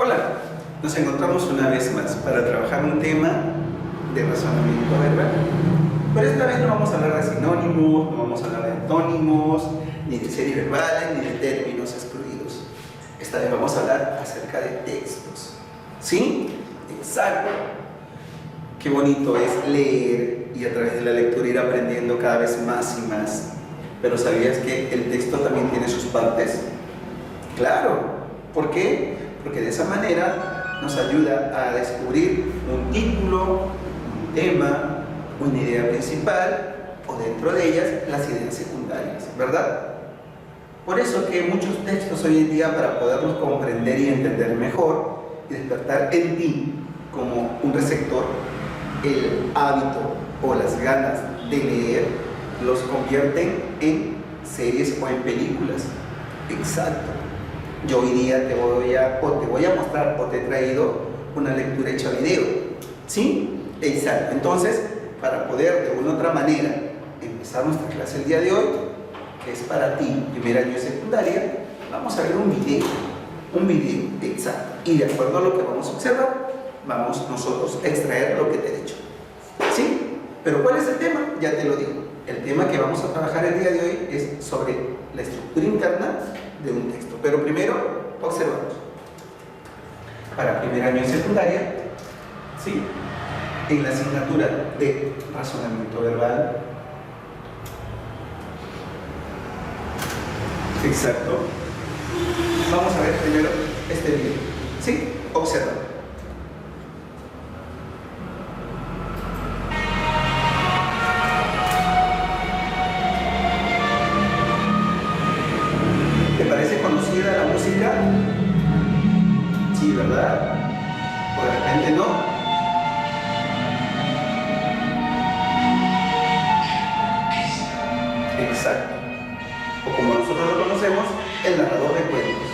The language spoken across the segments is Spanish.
Hola, nos encontramos una vez más para trabajar un tema de razonamiento verbal. Pero esta vez no vamos a hablar de sinónimos, no vamos a hablar de antónimos, ni de series verbales, ni de términos excluidos. Esta vez vamos a hablar acerca de textos. ¿Sí? Exacto. Qué bonito es leer y a través de la lectura ir aprendiendo cada vez más y más. Pero ¿sabías que el texto también tiene sus partes? Claro. ¿Por qué? Porque de esa manera nos ayuda a descubrir un título, un tema, una idea principal o dentro de ellas las ideas secundarias, ¿verdad? Por eso que muchos textos hoy en día, para poderlos comprender y entender mejor y despertar en ti como un receptor el hábito o las ganas de leer, los convierten en series o en películas. Exacto. Yo hoy día te voy a mostrar o te he traído una lectura hecha video. ¿Sí? Exacto. Entonces, para poder de una u otra manera empezar nuestra clase el día de hoy, que es para ti, primer año de secundaria, vamos a ver un video. Exacto. Y de acuerdo a lo que vamos a observar, vamos nosotros a extraer lo que te he dicho. ¿Sí? Pero ¿cuál es el tema? Ya te lo digo. El tema que vamos a trabajar el día de hoy es sobre la estructura interna de un texto. Pero primero, observamos. Para primer año de secundaria, ¿sí?, en la asignatura de razonamiento verbal. Exacto. Vamos a ver primero este video. ¿Sí? Observa. ¿Te parece conocida la música? Sí, ¿verdad? O de repente no. Exacto. O como nosotros lo conocemos, el narrador de cuentos.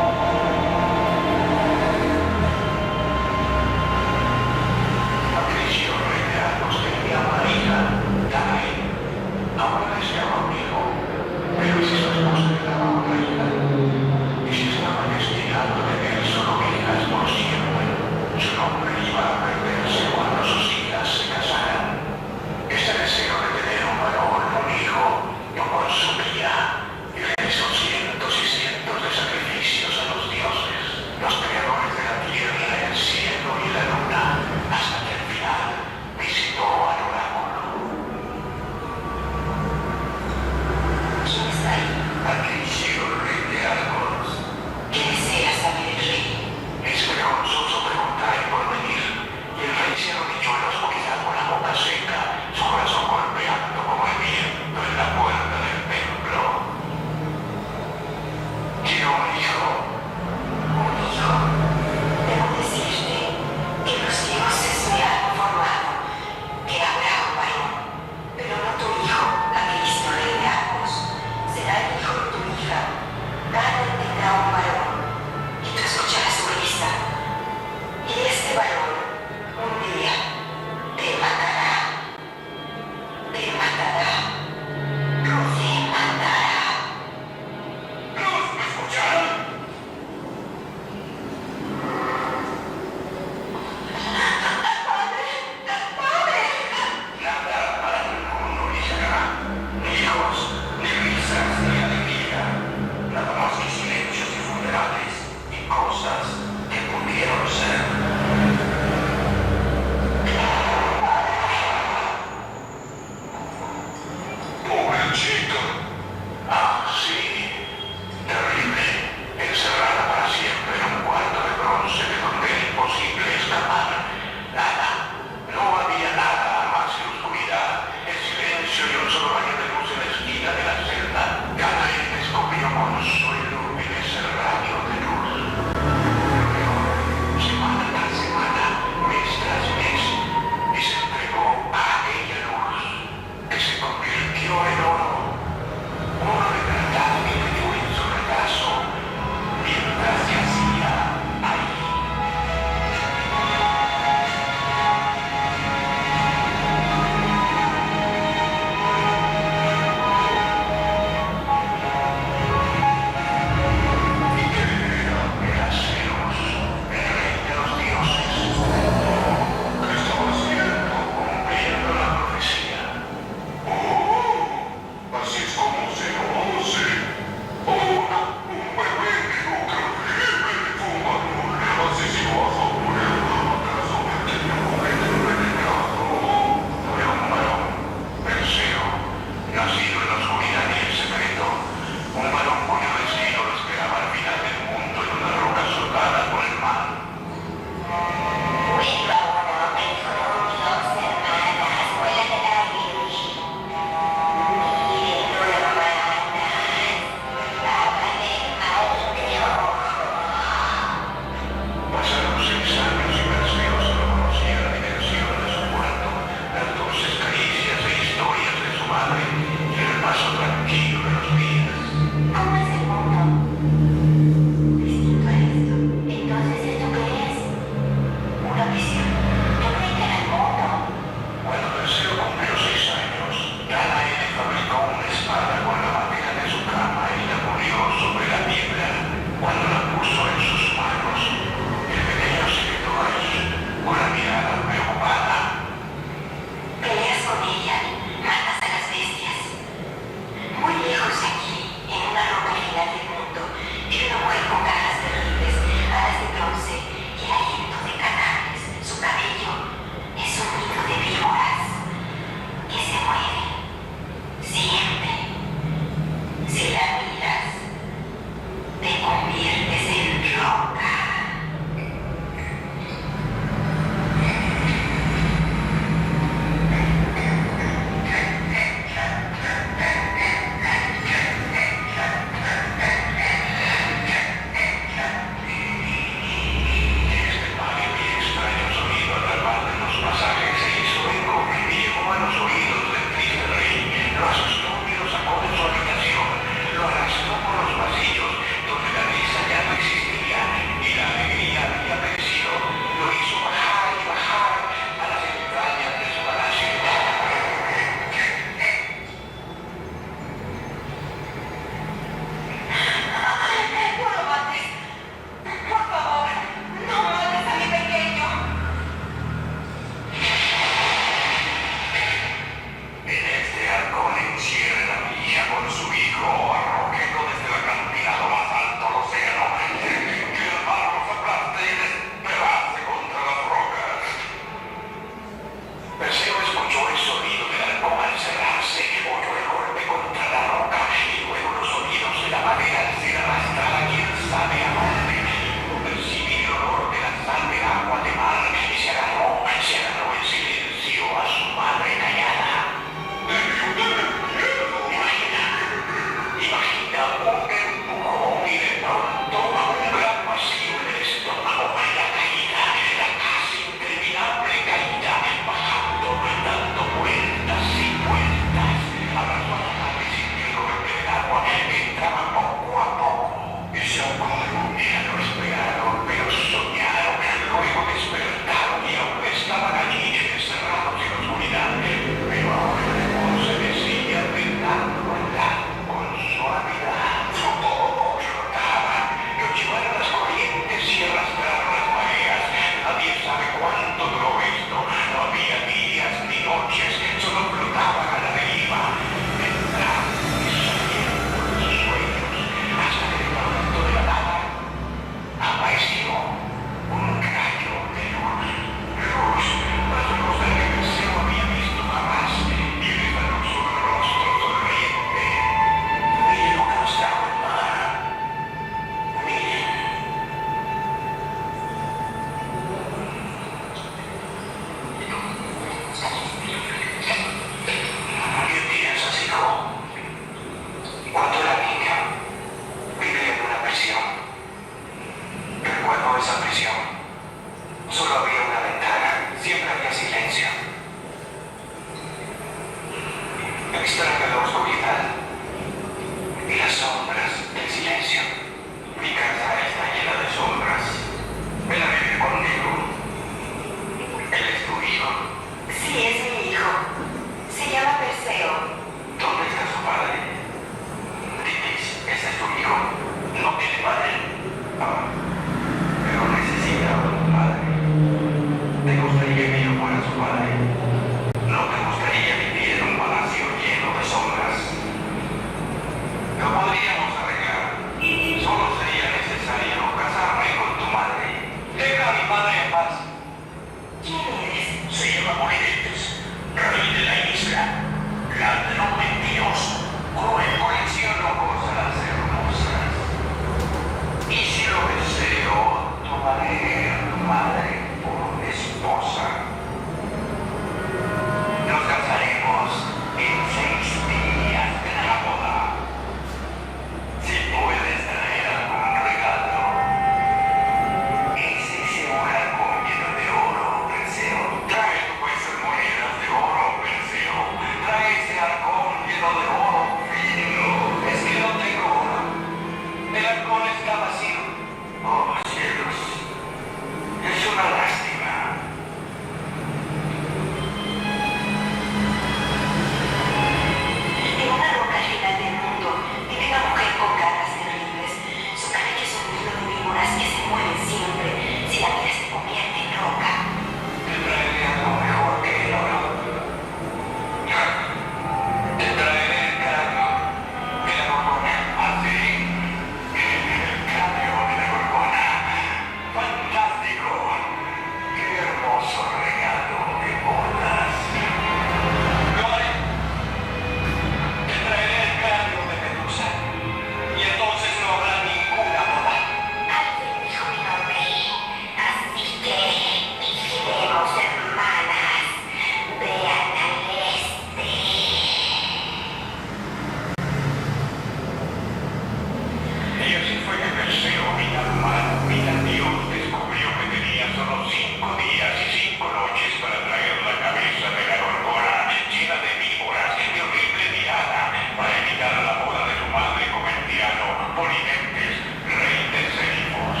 Perseo, mitad humano, mitad Dios, descubrió que tenía solo 5 días y 5 noches para traer la cabeza de la gorgona, llena de víboras, de horrible mirada, para evitar la boda de su madre con el tirano Polidectes, rey de Sélifos.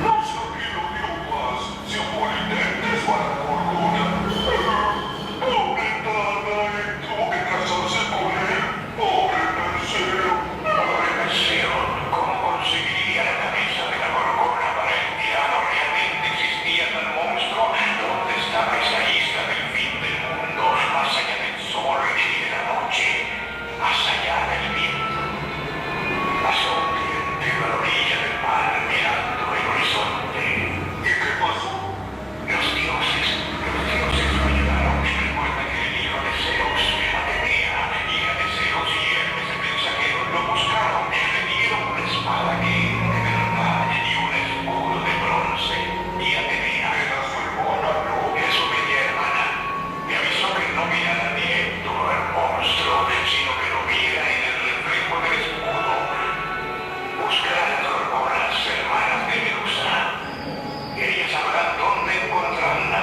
No sabía dio paz, si a Polidectes o a la gorgona. Pobre Danae, tuvo que casarse con él. Pobre Perseo. Pobre Perseo, ¿cómo conseguiría la cabeza de la gorgona para el tirano? ¿Realmente existía tal monstruo? ¿Dónde estaba esa isla del fin del mundo? Más allá del sol y de la noche, más allá del viento. Pasó un cliente a la orilla del mar mirando el horizonte. ¿Y qué pasó? Los dioses lo ayudaron. Recuerda que el hijo de Zeus, Atenea, hija de Zeus y Hermes el mensajero, lo buscaron. Le dieron una espada que era de verdad y un escudo de bronce. Y Atenea Era su hermana, ¿no? era su media hermana. Me avisó que no mirara directo al monstruo, sino que lo viera en el reflejo del escudo. Buscar a las gorgonas, hermanas de Medusa. Ellas sabrán dónde encontrarla.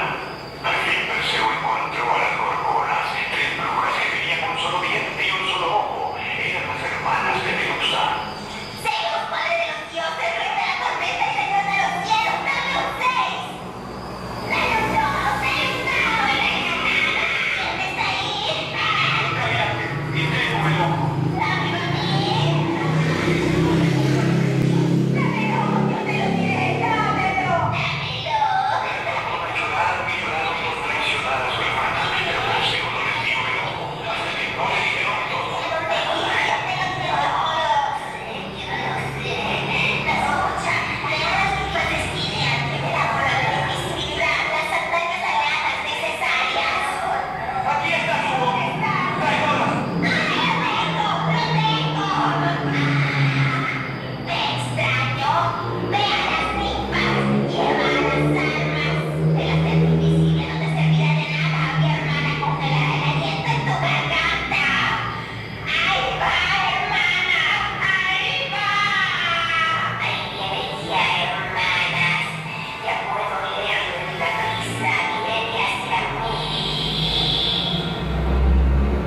Al fin Perseo encontró a las gorgonas, 3 brujas que tenían un solo diente y un solo ojo. Eran las hermanas de Medusa. Zeus, padre de los dioses, rey de la tormenta y señor de los cielos, dame un 6. Dame un 2, Zeus, no, ¿quién está ahí? Cállate y tengo el ojo. Dámelo a mí. Dámelo, yo te lo diré, dámelo. Dámelo. Lloraron y lloraron por traicionar a su hermana, pero Perseo no les dio el ojo, hasta que no le dijeron todo. Aquí está su ojo. Traidora.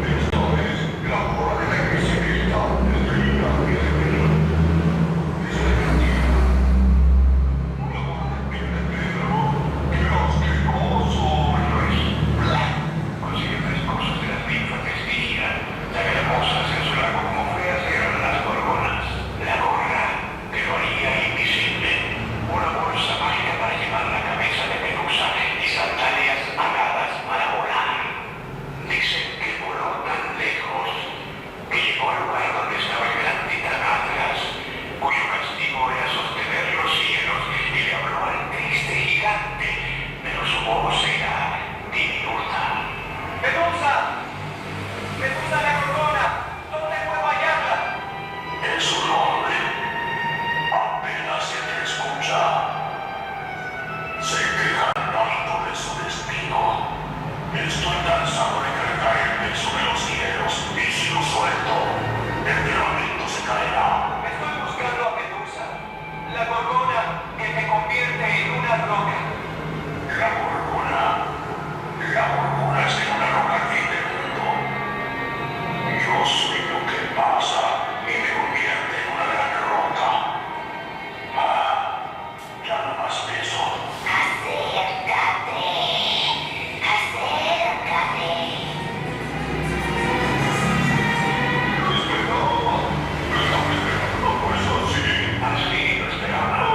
Esta vez, la hora de la invisibilidad es de linaje de Pedro. Es de mentira. La hora de piel de Pedro. ¡Qué asqueroso! Consigue 3 cosas de las ninfas que exigían. Tan hermosas en su lago como feas eran las gorgonas. La gorra que lo haría invisible. Una bolsa mágica para llevar la cabeza de Medusa y sandalias aladas para volar. Dicen que voló tan lejos que llegó al lugar donde estaba el gran titán Atlas, cuyo castigo era sostener los cielos, y le habló al triste gigante, pero su voz era diminuta. ¡Medusa! ¡Medusa la gorgona! ¿Dónde puedo hallarla? Es un hombre. Apenas se te escucha. Se quejan tanto de su destino. Estoy cansado de cargar el peso de los cielos y si lo suelto, el firmamento se caerá. Estoy buscando a Medusa, la gorgona que te convierte en una roca. La gorgona es de una roca al fin del mundo. Yo soy lo que pasa y me convierte en una gran roca. Ya no más peso. Lo esperaba. No es así. Así lo esperaba.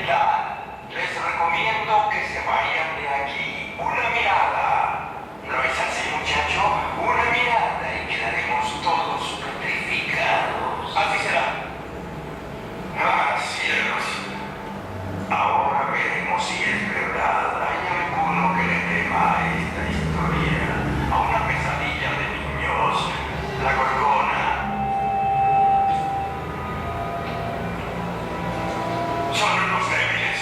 tal? Les recomiendo que se vayan de aquí. Una mirada. ¿No es así, muchacho? Una mirada y quedaremos todos petrificados. Así será. Ah, cielos. Ahora veremos si es verdad. ¿Hay alguno que le tema a esta historia? A una pesadilla de niños. La Gorgona. Son unos débiles.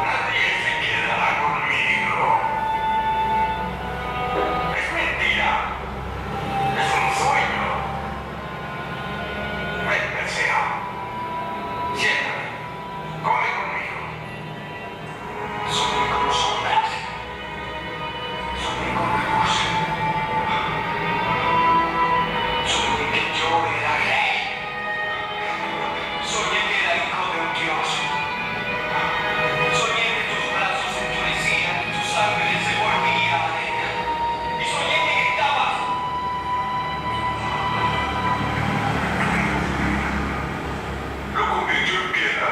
Nadie se quedará conmigo. Es mentira. Es un sueño. Ven, Perseo. Siéntate. Come conmigo. Soñé con los hombres. Soñé con la luz. Soñé que yo era rey. Soñé que era hijo de un dios. Soñé que tus brazos se endurecían y tu sangre se volvía arena. Y soñé que gritabas. Lo convirtió en piedra.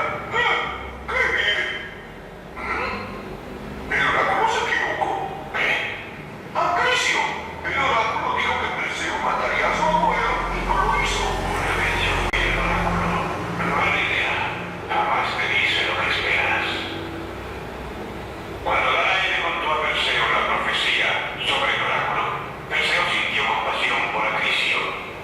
¡Qué bien! El oráculo se equivocó. ¿Qué? ¡Acaricio! El oráculo dijo que Perseo mataría a su abuelo y no lo hizo. Una vez yo fui el oráculo. Mala idea. Jamás te dice lo que esperas. Cuando Danae le contó a Perseo la profecía sobre el oráculo, Perseo sintió compasión por Acaricio.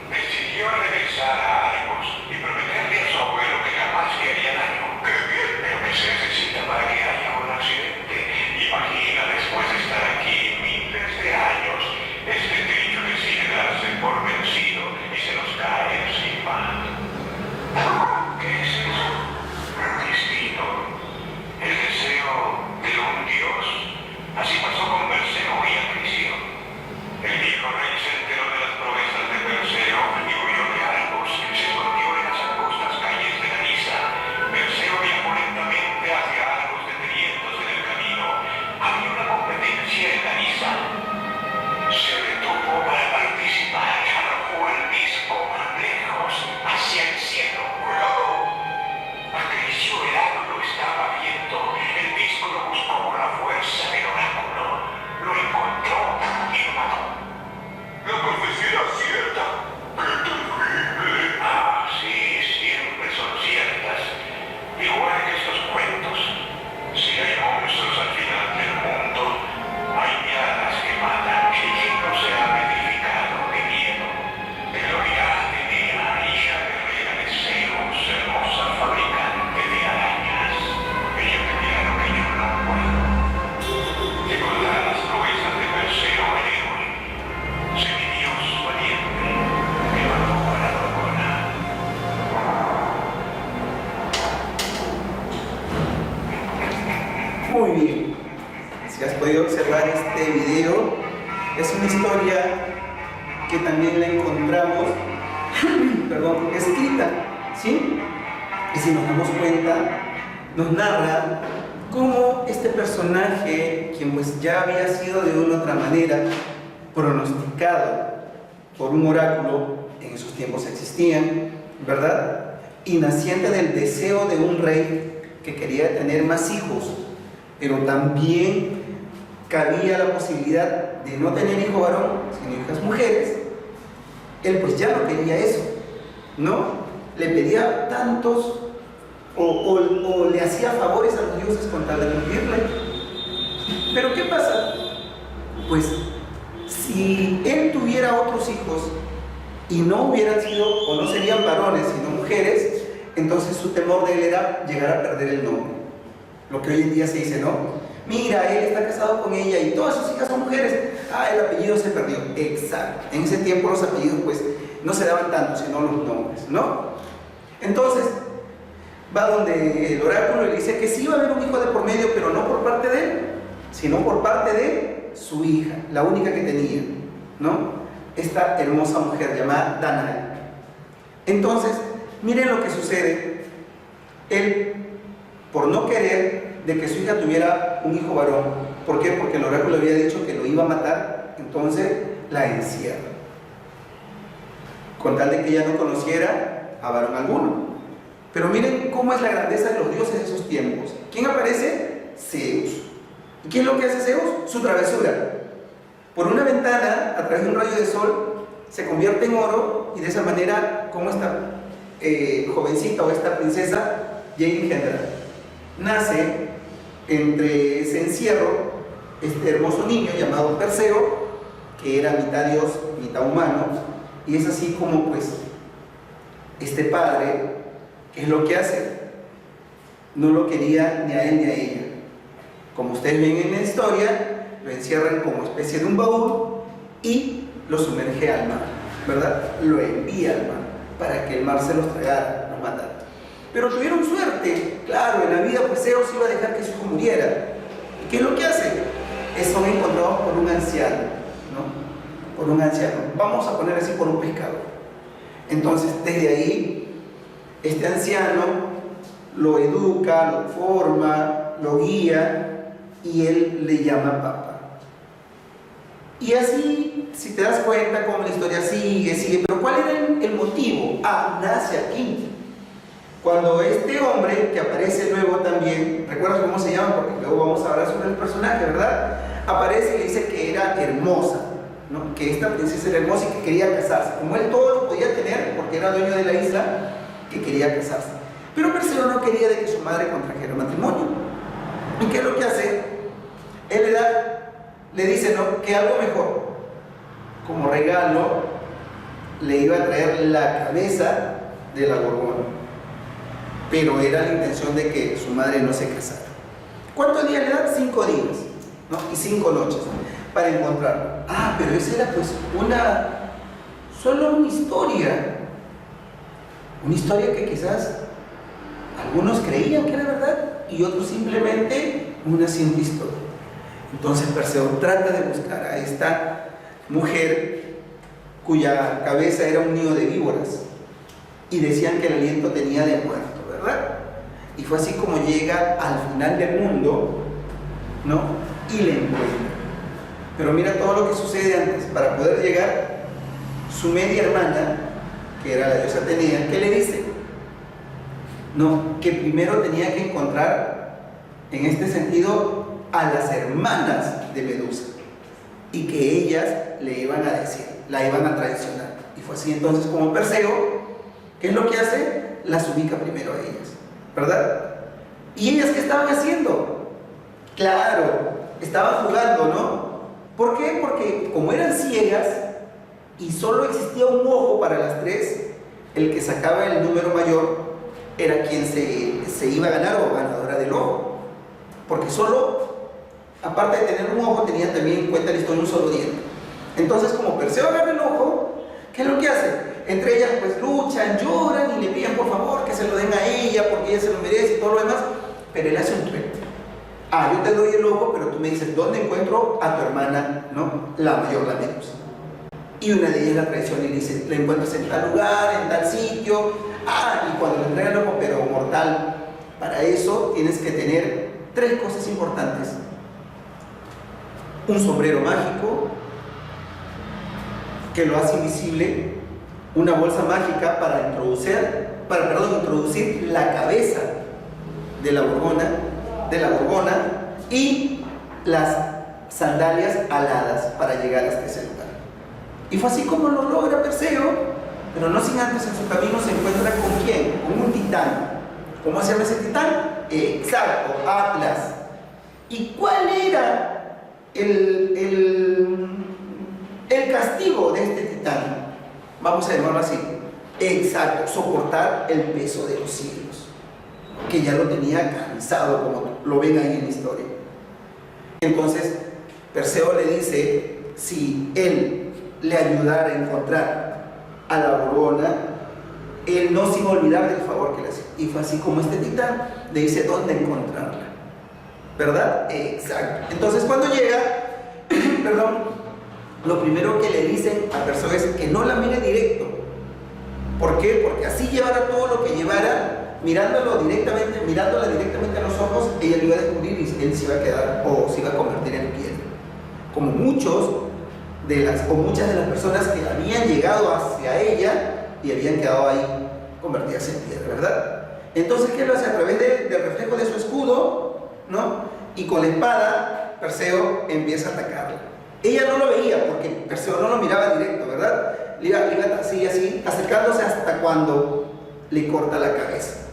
Decidió regresar a Argos y prometerle a su abuelo que jamás le haría daño. ¡Qué bien! Pero ¿qué se necesita para que haya un accidente? Imagina después de estar aquí miles de años, este trillo decide darse por vencido y se nos cae encima. ¿Qué es eso? El destino. El deseo de un dios. Así pasó con Perseo y Acaricio. El viejo rey se enteró de las proezas de Perseo y huyó de Argos. Se escondió en las angostas calles de Larisa. Perseo viajó lentamente hacia Argos, deteniéndose en el camino. Había una competencia en Larisa. Se detuvo para participar. Arrojó el disco lejos, hacia el cielo. ¡Cuidado! Acarició el árbol, lo estaba viendo. El disco lo buscó con la fuerza del oráculo. Lo encontró y lo mató. La profecía era cierta. ¡Qué terrible! Ah, sí, siempre son ciertas. Igual que estos cuentos. Si hay monstruos al final del mundo, hay hadas que matan y quien no se ha petrificado de miedo. Te lo dirá Atenea, hija guerrera de Zeus, hermosa fabricante de arañas. Ella te dirá lo que yo no puedo. Te contará las proezas de Perseo el héroe. Semidios valiente, que mató a la Gorgona. Muy bien. Si has podido observar este video, es una historia que también la encontramos, escrita, ¿sí? Y si nos damos cuenta, nos narra cómo este personaje, quien pues ya había sido de una u otra manera pronosticado por un oráculo, en esos tiempos existían, ¿verdad? Y naciente del deseo de un rey que quería tener más hijos, pero también cabía la posibilidad de no tener hijo varón, sino hijas mujeres. Él pues ya no quería eso, ¿no? Le pedía tantos o le hacía favores a los dioses con tal de cumplirle. Pero ¿qué pasa? Pues si él tuviera otros hijos y no hubieran sido o no serían varones sino mujeres, entonces su temor de él era llegar a perder el nombre. Lo que hoy en día se dice, ¿no? Mira, él está casado con ella y todas sus hijas son mujeres. Ah, el apellido se perdió. Exacto. En ese tiempo los apellidos pues no se daban tanto, sino los nombres, ¿no? Entonces, va donde el oráculo le dice que sí iba a haber un hijo de por medio, pero no por parte de él, sino por parte de su hija, la única que tenía, ¿no? Esta hermosa mujer llamada Danae. Entonces, miren lo que sucede. Él, por no querer de que su hija tuviera un hijo varón, ¿por qué? Porque el oráculo había dicho que lo iba a matar, entonces la encierra, con tal de que ella no conociera a varón alguno. Pero miren cómo es la grandeza de los dioses de esos tiempos. ¿Quién aparece? Zeus. ¿Y qué es lo que hace Zeus? Su travesura. Por una ventana, a través de un rayo de sol, se convierte en oro y de esa manera, como esta jovencita o esta princesa llega a engendrar. Nace entre ese encierro este hermoso niño llamado Perseo, que era mitad dios, mitad humano, y es así como pues este padre, ¿qué es lo que hace? No lo quería ni a él ni a ella. Como ustedes ven en la historia, lo encierran como especie de un baúl y lo sumerge al mar, ¿verdad? Lo envía al mar para que el mar se los tragara, los matara. Pero tuvieron suerte, claro, en la vida pues Zeus iba a dejar que su hijo muriera. ¿Y qué es lo que hace? Son encontrados por un anciano, ¿no? Por un anciano. Vamos a poner así, por un pescador. Entonces, desde ahí, este anciano lo educa, lo forma, lo guía y él le llama papá. Y así, si te das cuenta cómo la historia sigue, pero ¿cuál era el motivo? Nace aquí. Cuando este hombre, que aparece luego también, ¿recuerdas cómo se llama? Porque luego vamos a hablar sobre el personaje, ¿verdad? Aparece y le dice que era hermosa, ¿no? Que esta princesa era hermosa y que quería casarse. Como él todo lo podía tener, porque era dueño de la isla, que quería casarse. Pero Perseo no quería de que su madre contrajera matrimonio. ¿Y qué es lo que hace? Él le dice, ¿no?, que algo mejor. Como regalo, le iba a traer la cabeza de la Gorgona. Pero era la intención de que su madre no se casara. ¿Cuántos días le dan? 5 días, ¿no? Y 5 noches para encontrarlo. Pero esa era pues solo una historia. Una historia que quizás algunos creían que era verdad y otros simplemente una simple historia. Entonces Perseo trata de buscar a esta mujer cuya cabeza era un nido de víboras y decían que el aliento tenía de muerto, ¿verdad? Y fue así como llega al final del mundo, ¿no? Y le encuentra. Pero mira todo lo que sucede antes. Para poder llegar, su media hermana, que era la diosa Atenea, ¿qué le dice? No, que primero tenía que encontrar, en este sentido, a las hermanas de Medusa y que ellas le iban a decir, la iban a traicionar. Y fue así entonces como Perseo, ¿qué es lo que hace? Las ubica primero a ellas, ¿verdad? ¿Y ellas qué estaban haciendo? Claro, estaban jugando, ¿no? ¿Por qué? Porque como eran ciegas y solo existía un ojo para las tres, el que sacaba el número mayor era quien se iba a ganar o ganadora del ojo. Porque solo, aparte de tener un ojo, tenían también en cuenta la historia un solo diente. Entonces, como Perseo agarra el ojo, ¿qué es lo que hace? Entre ellas pues luchan, lloran y le piden por favor que se lo den a ella porque ella se lo merece y todo lo demás, pero él hace un truco. Yo te doy el ojo, pero tú me dices ¿dónde encuentro a tu hermana, no? La mayor, la Medusa. Y una de ellas la traiciona y le dice, la encuentras en tal lugar, en tal sitio. Y cuando le entrega el ojo, pero mortal, para eso tienes que tener 3 cosas importantes: un sombrero mágico que lo hace invisible, una bolsa mágica para introducir la cabeza de la Gorgona y las sandalias aladas para llegar hasta ese lugar. Y fue así como lo logra Perseo, pero no sin antes en su camino se encuentra ¿con quién? Con un titán. ¿Cómo se llama ese titán? Exacto, Atlas. ¿Y cuál era el castigo de este titán? Vamos a llamarlo así. Exacto, soportar el peso de los cielos, que ya lo tenía cansado, como lo ven ahí en la historia. Entonces Perseo le dice, si él le ayudara a encontrar a la Gorgona, él no se iba a olvidar del favor que le hacía. Y fue así como este titán le dice dónde encontrarla, ¿verdad? Exacto. Entonces cuando llega, lo primero que le dicen a Perseo es que no la mire directo. ¿Por qué? Porque así llevara todo lo que llevara, mirándola directamente a los ojos, ella lo iba a descubrir y él se iba a quedar o se iba a convertir en piedra. Como muchas de las personas que habían llegado hacia ella y habían quedado ahí convertidas en piedra, ¿verdad? Entonces, ¿qué lo hace? A través del reflejo de su escudo, ¿no? Y con la espada, Perseo empieza a atacarla. Ella no lo veía porque Perseo no lo miraba directo, ¿verdad? Le iba así, acercándose hasta cuando le corta la cabeza.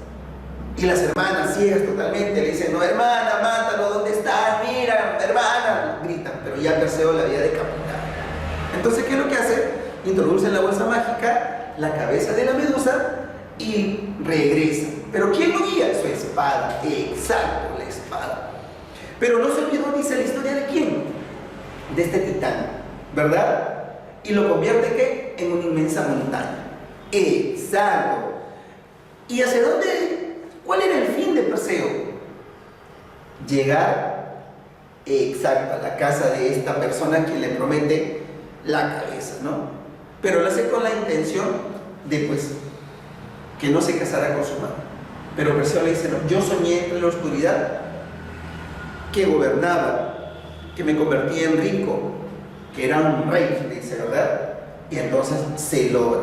Y las hermanas, ciegas totalmente, le dicen: no, hermana, mátalo, ¿dónde estás? Mira, hermana, gritan, pero ya Perseo la había decapitado. Entonces, ¿qué es lo que hace? Introduce en la bolsa mágica la cabeza de la medusa y regresa. ¿Pero quién lo guía? Su espada, exacto, la espada. Pero no se olvidó, dice la historia de quién, de este titán, ¿verdad? Y lo convierte, ¿qué? En una inmensa montaña. Exacto. ¿Y hacia dónde? ¿Cuál era el fin de Perseo? Llegar, exacto, a la casa de esta persona que le promete la cabeza, ¿no? Pero lo hace con la intención de, pues, que no se casara con su madre. Pero Perseo le dice: no, yo soñé entre la oscuridad que gobernaba, que me convertía en rico, que era un rey, dice, ¿verdad? Y entonces se logra.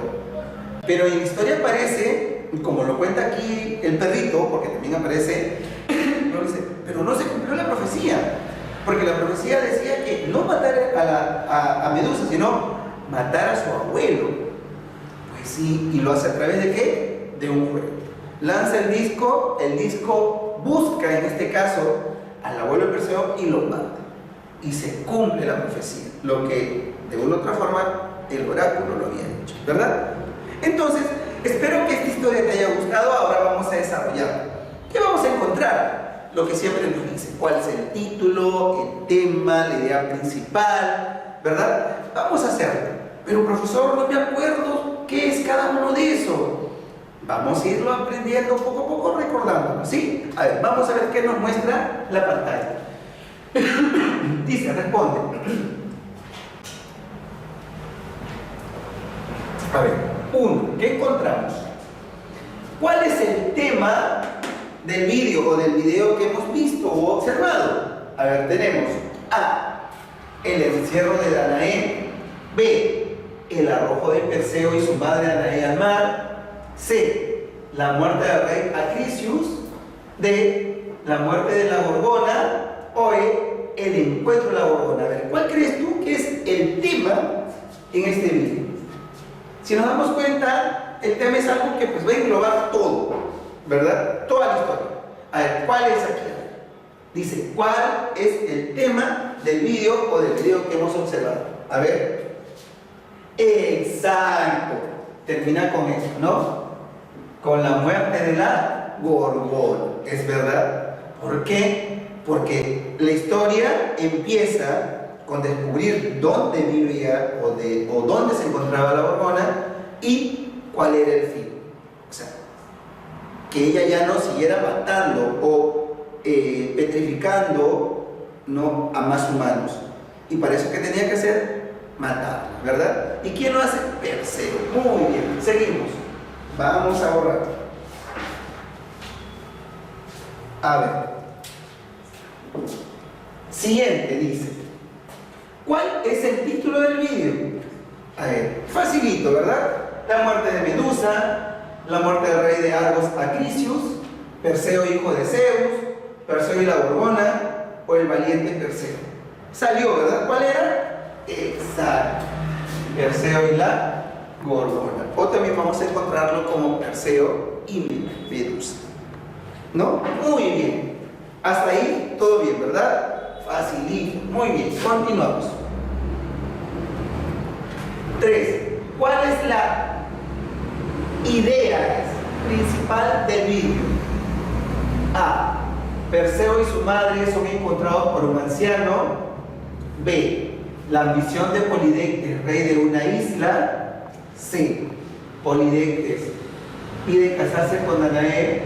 Pero en la historia aparece, como lo cuenta aquí el perrito, porque también aparece, no dice, pero no se cumplió la profecía, porque la profecía decía que no matar a Medusa, sino matar a su abuelo. Pues sí, y lo hace a través de ¿qué? De un juego. Lanza el disco busca en este caso al abuelo de Perseo y lo mata. Y se cumple la profecía, lo que de una u otra forma el oráculo lo había dicho, ¿verdad? Entonces, espero que esta historia te haya gustado. Ahora vamos a desarrollarla. ¿Qué vamos a encontrar? Lo que siempre nos dice: cuál es el título, el tema, la idea principal, ¿verdad? Vamos a hacerlo. Pero profesor, no me acuerdo qué es cada uno de esos. Vamos a irlo aprendiendo poco a poco, recordándolo, ¿sí? A ver, vamos a ver qué nos muestra la pantalla. Dice, responde. A ver, 1. ¿Qué encontramos? ¿Cuál es el tema del vídeo o del video que hemos visto o observado? A ver, tenemos A. El encierro de Danae. B. El arrojo de Perseo y su madre Danae al mar. C. La muerte del rey Acrisius. D. La muerte de la Gorgona. O E. El encuentro de la Gorgona. A ver, ¿cuál crees tú que es el tema en este vídeo? Si nos damos cuenta, el tema es algo que pues va a englobar todo, ¿verdad? Toda la historia. A ver, ¿cuál es aquí? Dice, ¿cuál es el tema del vídeo o del video que hemos observado? A ver. Exacto. Termina con eso, ¿no? Con la muerte de la Gorgona. ¿Es verdad? ¿Por qué? Porque la historia empieza con descubrir dónde vivía o dónde se encontraba la Gorgona y cuál era el fin. O sea, que ella ya no siguiera matando o petrificando, ¿no?, a más humanos. Y para eso, ¿qué tenía que hacer? Matar, ¿verdad? ¿Y quién lo hace? Perseo. Muy bien, seguimos. Vamos a borrar. A ver. Siguiente, dice. ¿Cuál es el título del vídeo? A ver, facilito, ¿verdad? La muerte de Medusa, la muerte del rey de Argos Acrisius, Perseo hijo de Zeus, Perseo y la Gorgona, o el valiente Perseo. Salió, ¿verdad? ¿Cuál era? Exacto. Perseo y la Gorgona. O también vamos a encontrarlo como Perseo y Medusa. ¿No? Muy bien. Hasta ahí todo bien, ¿verdad? Facilito. Muy bien. Continuamos. 3. ¿Cuál es la idea principal del vídeo? A. Perseo y su madre son encontrados por un anciano. B. La ambición de Polidectes, rey de una isla. C. Polidectes pide casarse con Danae.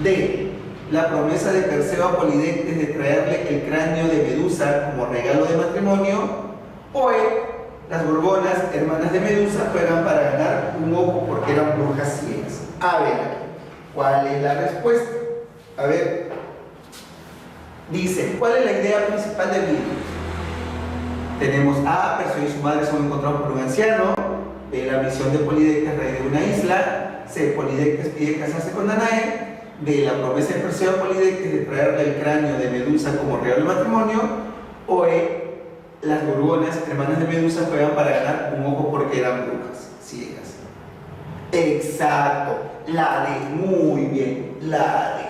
D. La promesa de Perseo a Polidectes de traerle el cráneo de Medusa como regalo de matrimonio. O E. Las Gorgonas, hermanas de Medusa, juegan para ganar un ojo porque eran brujas ciegas. A ver, ¿cuál es la respuesta? A ver, dice, ¿cuál es la idea principal del vídeo? Tenemos A. Perseo y su madre son encontrados por un anciano. B. La misión de Polidectes, rey de una isla. C. Polidectes pide casarse con Danae. de la promesa de Perseo a Polidectes de traerle el cráneo de Medusa como regalo de matrimonio, o las gorgonas, hermanas de Medusa, juegan para ganar un ojo porque eran brujas ciegas. Exacto, la D, muy bien, la D.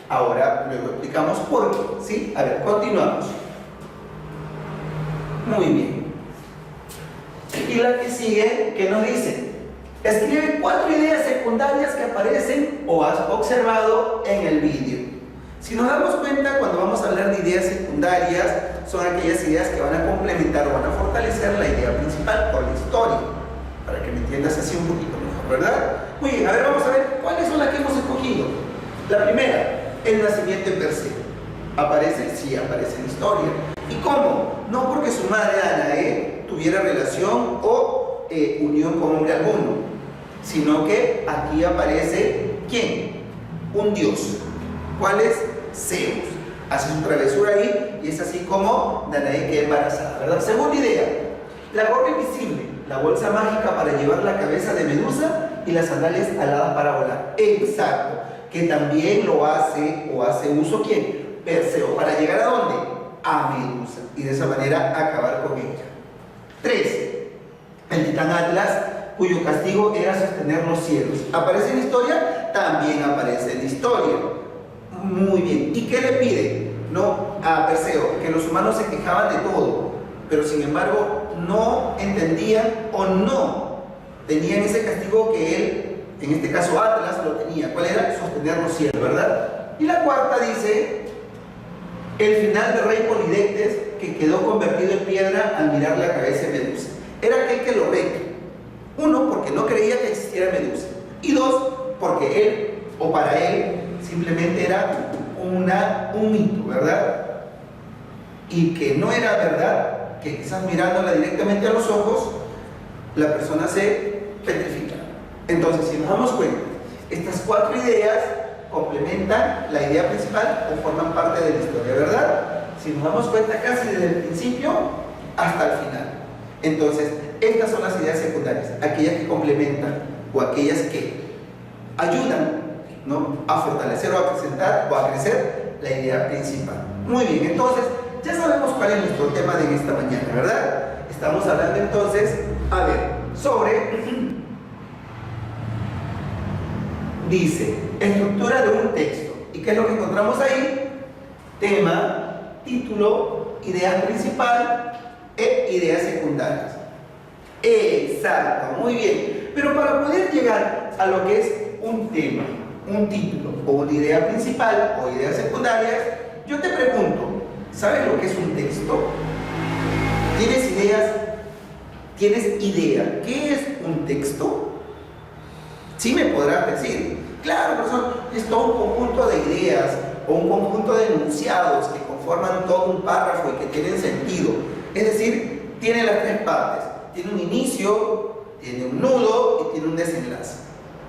Ahora luego explicamos por qué, ¿sí? A ver, continuamos. Muy bien. Y la que sigue, ¿qué nos dice? Escribe 4 ideas secundarias que aparecen o has observado en el vídeo. Si nos damos cuenta, cuando vamos a hablar de ideas secundarias, son aquellas ideas que van a complementar o van a fortalecer la idea principal o la historia, para que me entiendas así un poquito mejor, ¿verdad? Muy bien, a ver, vamos a ver cuáles son las que hemos escogido. La primera, el nacimiento de Perseo. ¿Aparece? Sí, aparece en historia. ¿Y cómo? No porque su madre Danae tuviera relación o unión con hombre alguno, sino que aquí aparece ¿quién? Un dios. ¿Cuál es? Zeus. Hace su travesura ahí y es así como Danae queda embarazada, ¿verdad? Segunda idea, la gorra invisible, la bolsa mágica para llevar la cabeza de Medusa y las sandalias aladas para volar. Exacto, que también lo hace o hace uso ¿quién? Perseo. ¿Para llegar a dónde? A Medusa, y de esa manera acabar con ella. 3. El titán Atlas, cuyo castigo era sostener los cielos. ¿Aparece en historia? También aparece en historia. Muy bien. ¿Y qué le pide? No, a Perseo, que los humanos se quejaban de todo, pero sin embargo no entendían o no tenían ese castigo que él, en este caso Atlas, lo tenía. ¿Cuál era? Sostener los cielos, ¿verdad? Y la cuarta dice, el final del rey Polidectes, que quedó convertido en piedra al mirar la cabeza de Medusa. Era aquel que lo ve. 1, porque no creía que existiera Medusa. Y 2, porque él, o para él, simplemente era un mito, ¿verdad? Y que no era verdad, que quizás mirándola directamente a los ojos, la persona se petrifica. Entonces, si nos damos cuenta, estas 4 ideas complementan la idea principal o forman parte de la historia, ¿verdad? Si nos damos cuenta casi desde el principio hasta el final. Entonces, estas son las ideas secundarias, aquellas que complementan o aquellas que ayudan, ¿no?, a fortalecer o a presentar o a crecer la idea principal. Muy bien, entonces, ya sabemos cuál es nuestro tema de esta mañana, ¿verdad? Estamos hablando entonces, a ver, sobre... Dice, estructura de un texto. ¿Y qué es lo que encontramos ahí? Tema, título, idea principal e ideas secundarias. Exacto, muy bien. Pero para poder llegar a lo que es un tema, un título o una idea principal o ideas secundarias, yo te pregunto, ¿sabes lo que es un texto? ¿Tienes ideas? ¿Tienes idea? ¿Qué es un texto? Sí me podrás decir, claro, profesor, es todo un conjunto de ideas o un conjunto de enunciados que conforman todo un párrafo y que tienen sentido. Es decir, tiene las 3 partes. Tiene un inicio, tiene un nudo y tiene un desenlace.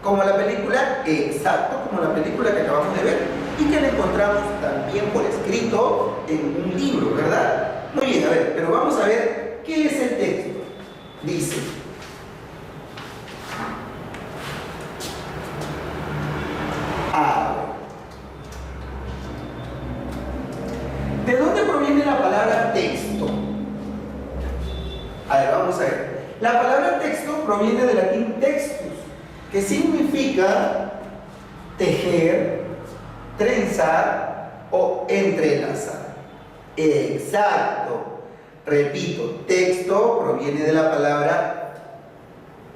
Como la película, exacto, como la película que acabamos de ver y que la encontramos también por escrito en un libro, ¿verdad? Muy bien, a ver, pero vamos a ver qué es el texto. Dice... ¿De dónde proviene la palabra texto? A ver, vamos a ver. La palabra texto proviene del latín textus, que significa tejer, trenzar o entrelazar. Exacto. Repito, texto proviene de la palabra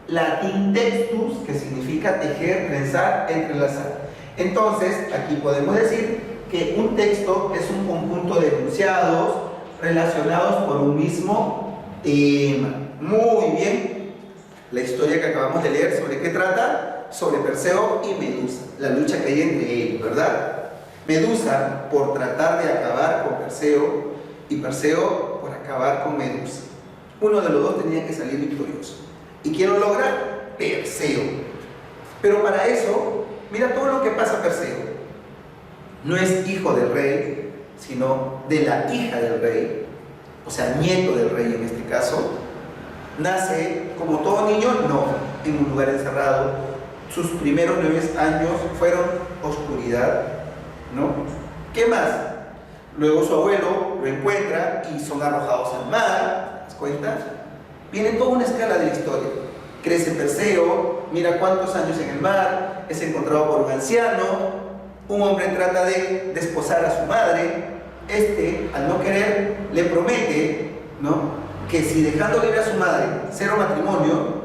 latín textus, que significa tejer, trenzar, entrelazar. Entonces, aquí podemos decir que un texto es un conjunto de enunciados relacionados por un mismo tema. Muy bien. La historia que acabamos de leer, ¿sobre qué trata? Sobre Perseo y Medusa, la lucha que hay entre ellos, ¿verdad? Medusa por tratar de acabar con Perseo y Perseo por acabar con Medusa. Uno de los dos tenía que salir victorioso. ¿Y quién lo logra? Perseo. Pero para eso, mira todo lo que pasa a Perseo. No es hijo del rey, sino de la hija del rey, o sea, nieto del rey en este caso. Nace como todo niño, no, en un lugar encerrado. Sus primeros 9 años fueron oscuridad, ¿no? ¿Qué más? Luego su abuelo lo encuentra y son arrojados al mar, ¿te das cuenta? Viene toda una escala de la historia. Crece Perseo, mira cuántos años en el mar, es encontrado por un anciano, un hombre trata de desposar a su madre, al no querer, le promete, ¿no?, que si dejando libre a su madre, cero matrimonio,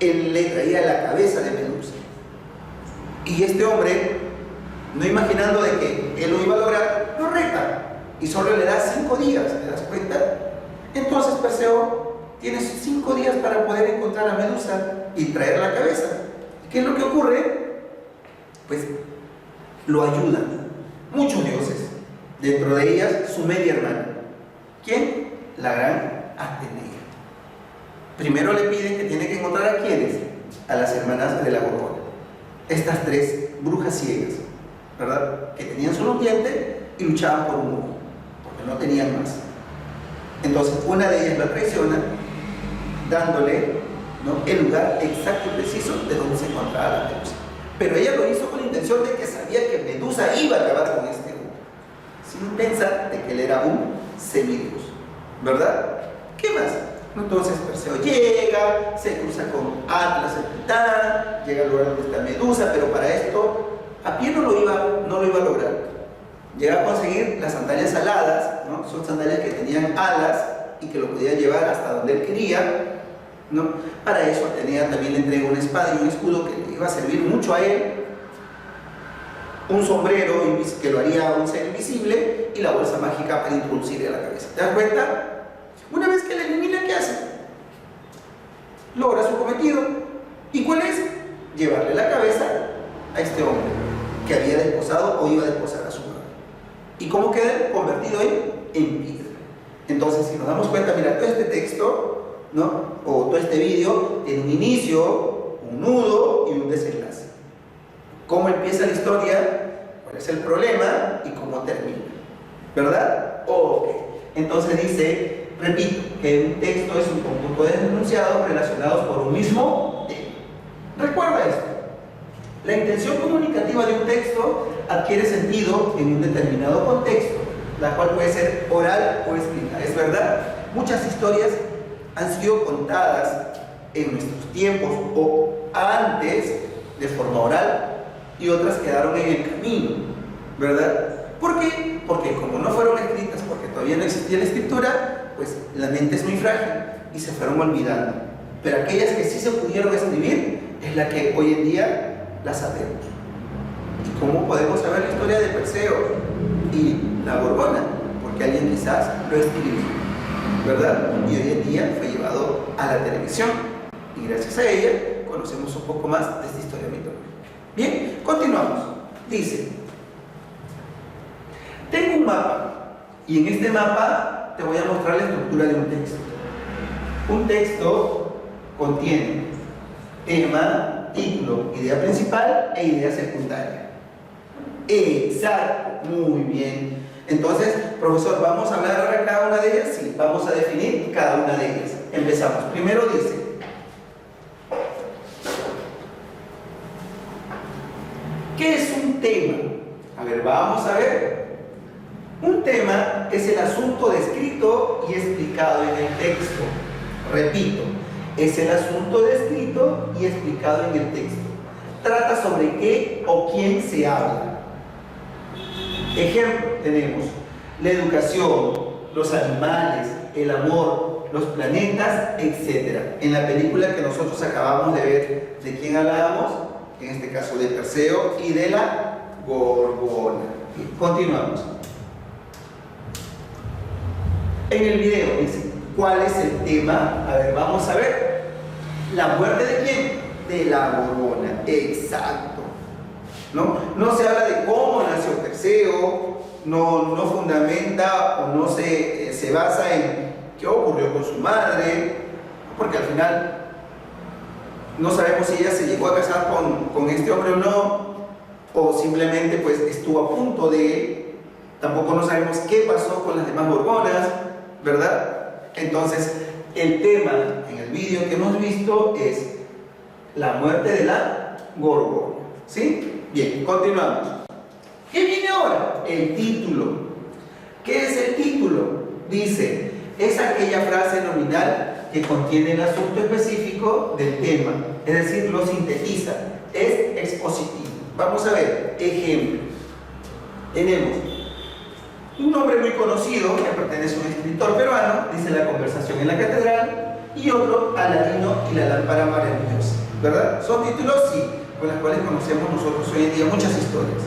él le traía la cabeza de Medusa. Y este hombre, no imaginando de que él lo iba a lograr, lo reta y solo le da 5 días, ¿te das cuenta? Entonces Perseo tiene 5 días para poder encontrar a Medusa y traer la cabeza. ¿Qué es lo que ocurre? Pues lo ayudan muchos dioses, dentro de ellas su media hermana. ¿Quién? La gran Atenea. Primero le piden que tiene que encontrar a quiénes, a las hermanas de la Gorgona, estas 3 brujas ciegas, ¿verdad?, que tenían solo un diente y luchaban por un ojo, porque no tenían más. Entonces una de ellas la traiciona, dándole, ¿no?, el lugar exacto y preciso de donde se encontraba la Medusa. Pero ella lo hizo con la intención de que sabía que Medusa iba a acabar con este hombre, sin pensar de que él era un semidios, ¿verdad? ¿Qué más? Entonces Perseo llega, se cruza con Atlas el titán, llega al lugar donde está Medusa, pero para esto a pie no lo iba a lograr. Llega a conseguir las sandalias aladas, ¿no? Son sandalias que tenían alas y que lo podía llevar hasta donde él quería, ¿no? Para eso Atenea también le entrega una espada y un escudo que le iba a servir mucho a él, un sombrero que lo haría un ser invisible y la bolsa mágica para introducirle a la cabeza. ¿Te das cuenta? Una vez que la elimina, ¿qué hace? Logra su cometido. ¿Y cuál es? Llevarle la cabeza a este hombre que había desposado o iba a desposar a su madre. ¿Y cómo queda? Convertido en piedra. Entonces, si nos damos cuenta, mira, todo este texto, ¿no?, o todo este vídeo tiene un inicio, un nudo y un desenlace. ¿Cómo empieza la historia? ¿Cuál es el problema? Y cómo termina, ¿verdad? Ok. Entonces dice, repito, que un texto es un conjunto de enunciados relacionados por un mismo tema. Recuerda esto. La intención comunicativa de un texto adquiere sentido en un determinado contexto, la cual puede ser oral o escrita. Es verdad, muchas historias han sido contadas en nuestros tiempos o antes de forma oral y otras quedaron en el camino, ¿verdad? ¿Por qué? Porque como no fueron escritas, porque todavía no existía la escritura, pues la mente es muy frágil y se fueron olvidando. Pero aquellas que sí se pudieron escribir es la que hoy en día la sabemos. ¿Y cómo podemos saber la historia de Perseo y la Gorgona? Porque alguien quizás lo escribió, ¿verdad? Y hoy en día fue llevado a la televisión y gracias a ella conocemos un poco más de esta historia mitológica. Bien, continuamos. Dice, tengo un mapa y en este mapa te voy a mostrar la estructura de un texto. Un texto contiene tema, título, idea principal e idea secundaria. Exacto, muy bien. Entonces, profesor, ¿vamos a hablar ahora de cada una de ellas? Sí, vamos a definir cada una de ellas. Empezamos. Primero dice, ¿qué es un tema? A ver, vamos a ver. Un tema es el asunto descrito y explicado en el texto. Repito, es el asunto descrito y explicado en el texto. Trata sobre qué o quién se habla. Ejemplo, tenemos la educación, los animales, el amor, los planetas, etc. En la película que nosotros acabamos de ver, ¿de quién hablábamos? En este caso de Perseo y de la Gorgona. Continuamos. En el video dice, ¿cuál es el tema? A ver, vamos a ver. ¿La muerte de quién? De la Gorgona. Exacto. No se habla de cómo nació Perseo, no fundamenta o no se basa en qué ocurrió con su madre, porque al final no sabemos si ella se llegó a casar con este hombre o no, o simplemente pues estuvo a punto de, tampoco no sabemos qué pasó con las demás Gorgonas, ¿verdad? Entonces, el tema en el vídeo que hemos visto es la muerte de la Gorgona, ¿sí? Bien, continuamos. ¿Qué viene ahora? El título. ¿Qué es el título? Dice, es aquella frase nominal que contiene el asunto específico del tema, es decir, lo sintetiza, es expositivo. Vamos a ver, ejemplo. Tenemos un nombre muy conocido que pertenece a un escritor peruano, dice La conversación en la catedral, y otro, Aladino y la lámpara maravillosa, ¿verdad? Son títulos, sí, con los cuales conocemos nosotros hoy en día muchas historias,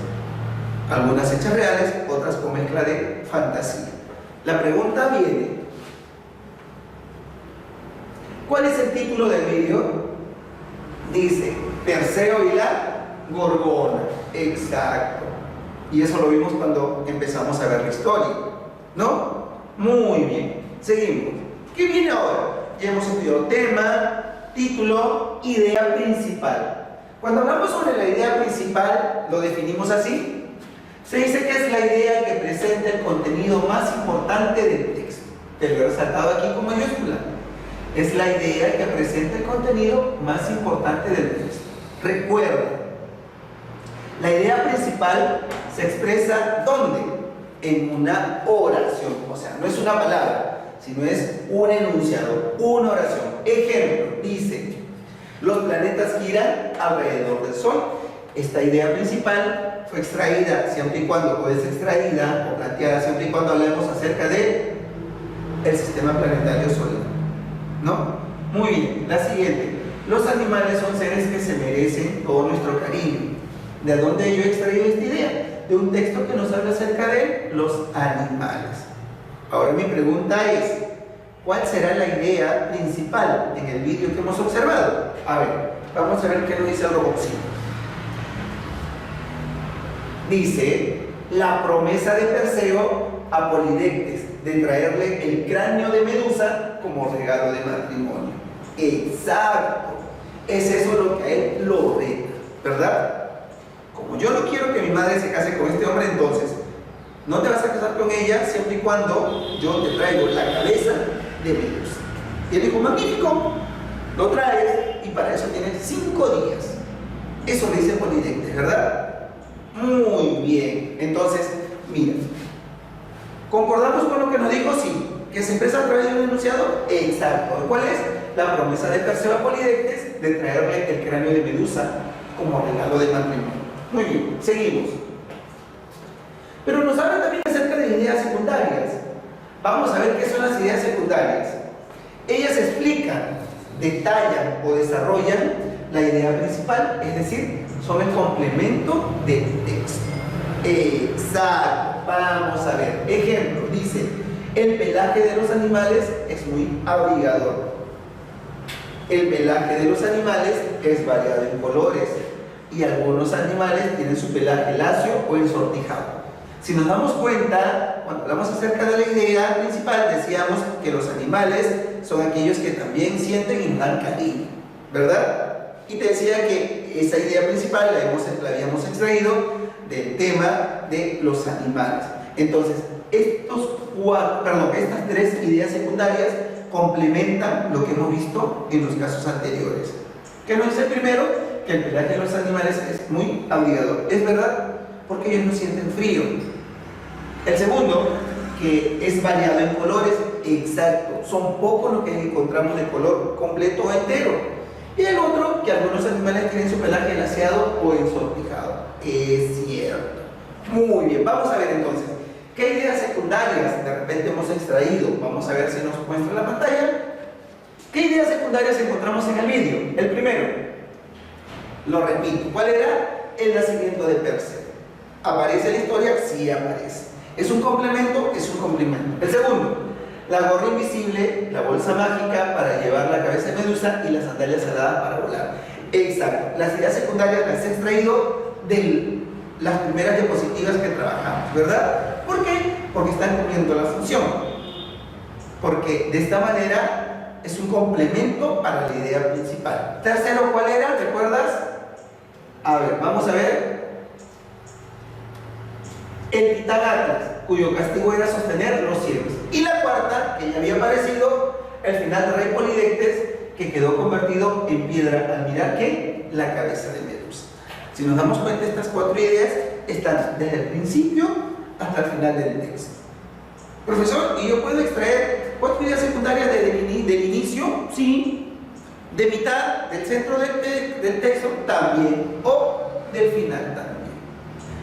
algunas hechas reales, otras con mezcla de fantasía. La pregunta viene, ¿cuál es el título del vídeo? Dice, Perseo y la Gorgona. Exacto. Y eso lo vimos cuando empezamos a ver la historia, ¿no? Muy bien. Seguimos. ¿Qué viene ahora? Ya hemos estudiado tema, título, idea principal. Cuando hablamos sobre la idea principal, lo definimos así. Se dice que es la idea que presenta el contenido más importante del texto. Te lo he resaltado aquí con mayúscula. Es la idea que presenta el contenido más importante del texto. Recuerda, la idea principal se expresa ¿dónde? En una oración. O sea, no es una palabra, sino es un enunciado, una oración. Ejemplo, dice, los planetas giran alrededor del Sol. Esta idea principal fue extraída siempre y cuando, o es extraída o planteada siempre y cuando hablemos acerca de el sistema planetario solar, ¿no? Muy bien, la siguiente. Los animales son seres que se merecen todo nuestro cariño. ¿De dónde yo he extraído esta idea? De un texto que nos habla acerca de los animales. Ahora mi pregunta es, ¿cuál será la idea principal en el vídeo que hemos observado? A ver, vamos a ver qué nos dice el robotcito. Dice, la promesa de Perseo a Polidectes de traerle el cráneo de Medusa como regalo de matrimonio. Exacto. Es eso lo que a él lo reta, ¿verdad? Como yo no quiero que mi madre se case con este hombre, entonces no te vas a casar con ella siempre y cuando yo te traigo la cabeza de Medusa. Y él dijo, magnífico, lo traes y para eso tienes 5 días. Eso le dice Polidectes, ¿verdad? Muy bien. Entonces, mira, ¿concordamos con lo que nos dijo? Sí. ¿Que se expresa a través de un enunciado? Exacto. ¿Cuál es? La promesa de Perseo a Polidectes de traerle el cráneo de Medusa como regalo de matrimonio. Muy bien, seguimos. Pero nos habla también acerca de ideas secundarias. Vamos a ver qué son las ideas secundarias. Ellas explican, detallan o desarrollan la idea principal, es decir, son el complemento del texto. Exacto. Vamos a ver. Ejemplo, dice, el pelaje de los animales es muy abrigador. El pelaje de los animales es variado en colores y algunos animales tienen su pelaje lacio o ensortijado. Si nos damos cuenta, cuando hablamos acerca de la idea principal, decíamos que los animales son aquellos que también sienten y dan cariño, ¿verdad? Y te decía que esa idea principal la habíamos extraído del tema de los animales. Entonces, estas 3 ideas secundarias complementan lo que hemos visto en los casos anteriores. ¿Qué nos dice el primero? Que el pelaje de los animales es muy abrigador. ¿Es verdad? Porque ellos no sienten frío. El segundo, que es variado en colores. Exacto. Son pocos los que encontramos de color completo o entero. Y el otro, que algunos animales tienen su pelaje laseado o ensortijado. Es cierto. Muy bien. Vamos a ver entonces. ¿Qué ideas secundarias de repente hemos extraído? Vamos a ver si nos muestra en la pantalla. ¿Qué ideas secundarias encontramos en el vídeo? El primero, lo repito, ¿cuál era? El nacimiento de Perseo. ¿Aparece en la historia? Sí aparece. ¿Es un complemento? Es un complemento. El segundo, la gorra invisible, la bolsa mágica para llevar la cabeza de Medusa y las sandalias aladas para volar. Exacto. Las ideas secundarias las he extraído de las primeras diapositivas que trabajamos, ¿verdad? ¿Por qué? Porque están cumpliendo la función. Porque de esta manera es un complemento para la idea principal. Tercero, ¿cuál era? ¿Recuerdas? A ver, vamos a ver. El titán Atlas, cuyo castigo era sostener los cielos. Y la cuarta, que ya había aparecido, el final del rey Polidectes, que quedó convertido en piedra al mirar que la cabeza de Medusa. Si Si nos damos cuenta, estas 4 ideas están desde el principio hasta el final del texto. Profesor, ¿y yo puedo extraer 4 ideas secundarias del inicio? Sí. ¿De mitad, del centro del texto? También. ¿O del final? También.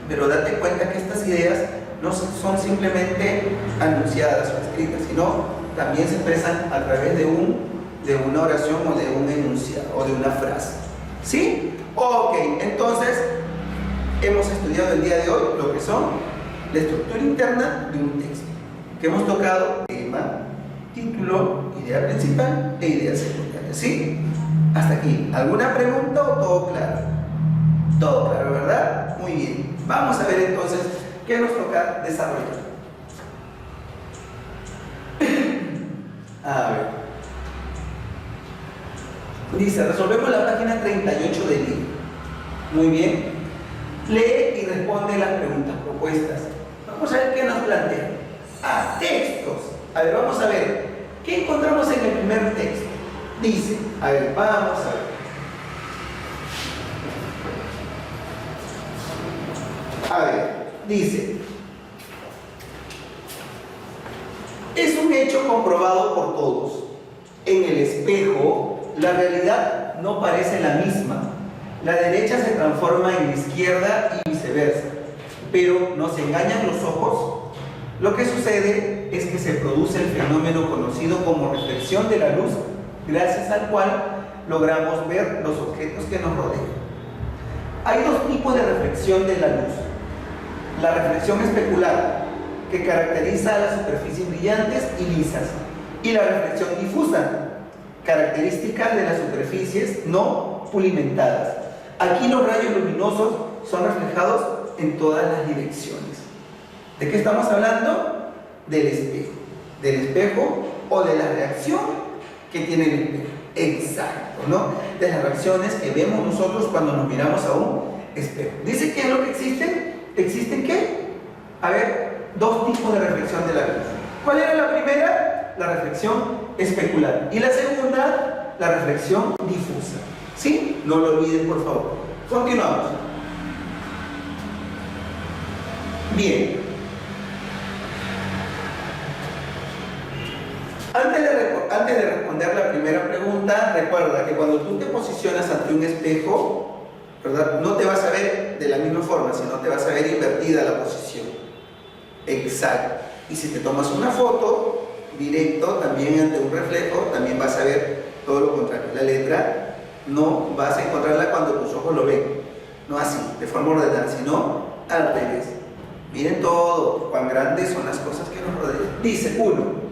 Pero date cuenta que estas ideas no son simplemente anunciadas o escritas, sino también se expresan a través de una oración o de un enunciado o de una frase. ¿Sí? Ok, entonces hemos estudiado el día de hoy lo que son la estructura interna de un texto, que hemos tocado tema, título, idea principal e idea secundaria. ¿Sí? Hasta aquí. ¿Alguna pregunta o todo claro? Todo claro, ¿verdad? Muy bien. Vamos a ver entonces qué nos toca desarrollar. A ver. Dice, resolvemos la página 38 del libro. Muy bien. Lee y responde las preguntas propuestas. Vamos a ver qué nos plantea. Textos. A ver, vamos a ver. ¿Qué encontramos en el primer texto? Dice, a ver, vamos a ver. A ver, dice, es un hecho comprobado por todos. En el espejo, la realidad no parece la misma. La derecha se transforma en la izquierda y viceversa. Pero ¿nos engañan los ojos? Lo que sucede es que se produce el fenómeno conocido como reflexión de la luz, gracias al cual logramos ver los objetos que nos rodean. Hay 2 tipos de reflexión de la luz. La reflexión especular, que caracteriza a las superficies brillantes y lisas, y la reflexión difusa, característica de las superficies no pulimentadas. Aquí los rayos luminosos son reflejados en todas las direcciones. ¿De qué estamos hablando? Del espejo o de la reacción que tiene el espejo. Exacto, ¿no? De las reacciones que vemos nosotros cuando nos miramos a un espejo. Dice que es lo que existen. ¿Existen qué? A ver, 2 tipos de reflexión de la luz. ¿Cuál era la primera? La reflexión especular. Y la segunda, la reflexión difusa. ¿Sí? No lo olviden, por favor. Continuamos. Bien. Antes de responder la primera pregunta, recuerda que cuando tú te posicionas ante un espejo, ¿verdad?, no te vas a ver de la misma forma, sino te vas a ver invertida la posición. Exacto. Y si te tomas una foto directo, también ante un reflejo, también vas a ver todo lo contrario. La letra no vas a encontrarla cuando tus ojos lo ven, no así, de forma ordenada, sino al revés. Miren todo, cuán grandes son las cosas que nos rodean. Dice 1.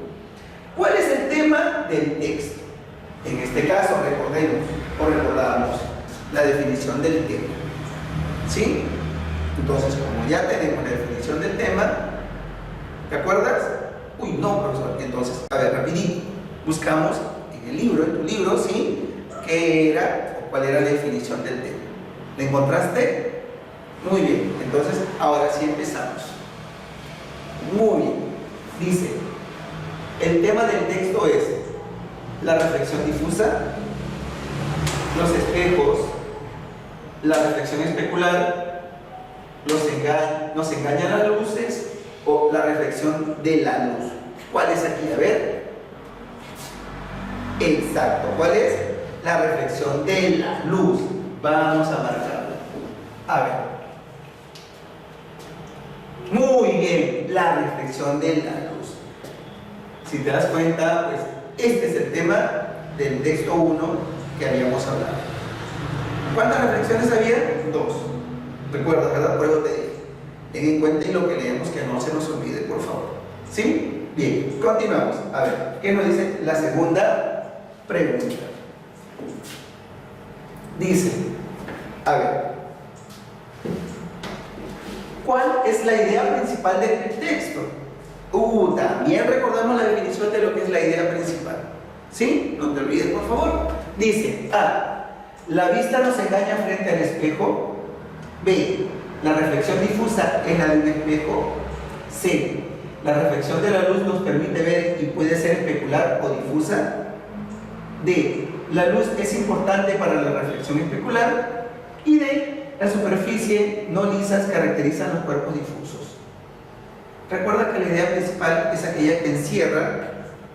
¿Cuál es el tema del texto? En este caso, recordamos la definición del tema. ¿Sí? Entonces, como ya tenemos la definición del tema, ¿te acuerdas? Uy, no, profesor. Entonces, a ver, rapidito. Buscamos en el libro, en tu libro, ¿sí?, qué era o cuál era la definición del tema. ¿La encontraste? Muy bien. Entonces, ahora sí empezamos. Muy bien. Dice, el tema del texto es la reflexión difusa, los espejos, la reflexión especular, nos engañan las luces o la reflexión de la luz. ¿Cuál es aquí? A ver. Exacto. ¿Cuál es? La reflexión de la luz. Vamos a marcarla. A ver. Muy bien. La reflexión de la luz. Si te das cuenta, pues este es el tema del texto 1 que habíamos hablado. ¿Cuántas reflexiones había? 2. Recuerda, ¿verdad? Por eso te dije. Ten en cuenta y lo que leemos que no se nos olvide, por favor. ¿Sí? Bien, continuamos. A ver, ¿qué nos dice la segunda pregunta? Dice, a ver, ¿cuál es la idea principal del texto? También recordamos la definición de lo que es la idea principal. ¿Sí? No te olvides, por favor. Dice, A, la vista nos engaña frente al espejo. B, la reflexión difusa es la de un espejo. C, la reflexión de la luz nos permite ver y puede ser especular o difusa. D, la luz es importante para la reflexión especular. Y D, la superficie no lisas caracterizan los cuerpos difusos. Recuerda que la idea principal es aquella que encierra,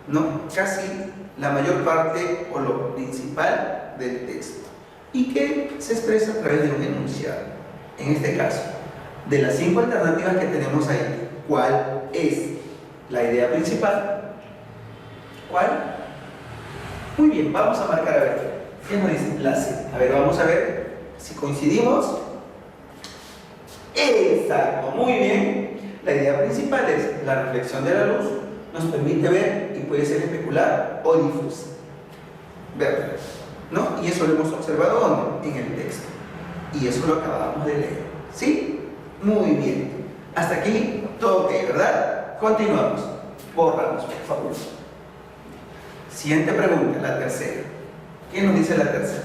¿no?, casi la mayor parte o lo principal del texto y que se expresa a través de un enunciado. En este caso, de las 5 alternativas que tenemos ahí, ¿cuál es la idea principal? ¿Cuál? Muy bien, vamos a marcar a ver. ¿Qué nos dice? La C. A ver, vamos a ver si coincidimos. Exacto, muy bien. La idea principal es la reflexión de la luz, nos permite ver y puede ser especular o difusa. Ver, ¿no? Y eso lo hemos observado ¿dónde? En el texto. Y eso lo acabamos de leer. ¿Sí? Muy bien. Hasta aquí todo ok, ¿verdad? Continuamos. Borramos, por favor. Siguiente pregunta, la tercera. ¿Qué nos dice la tercera?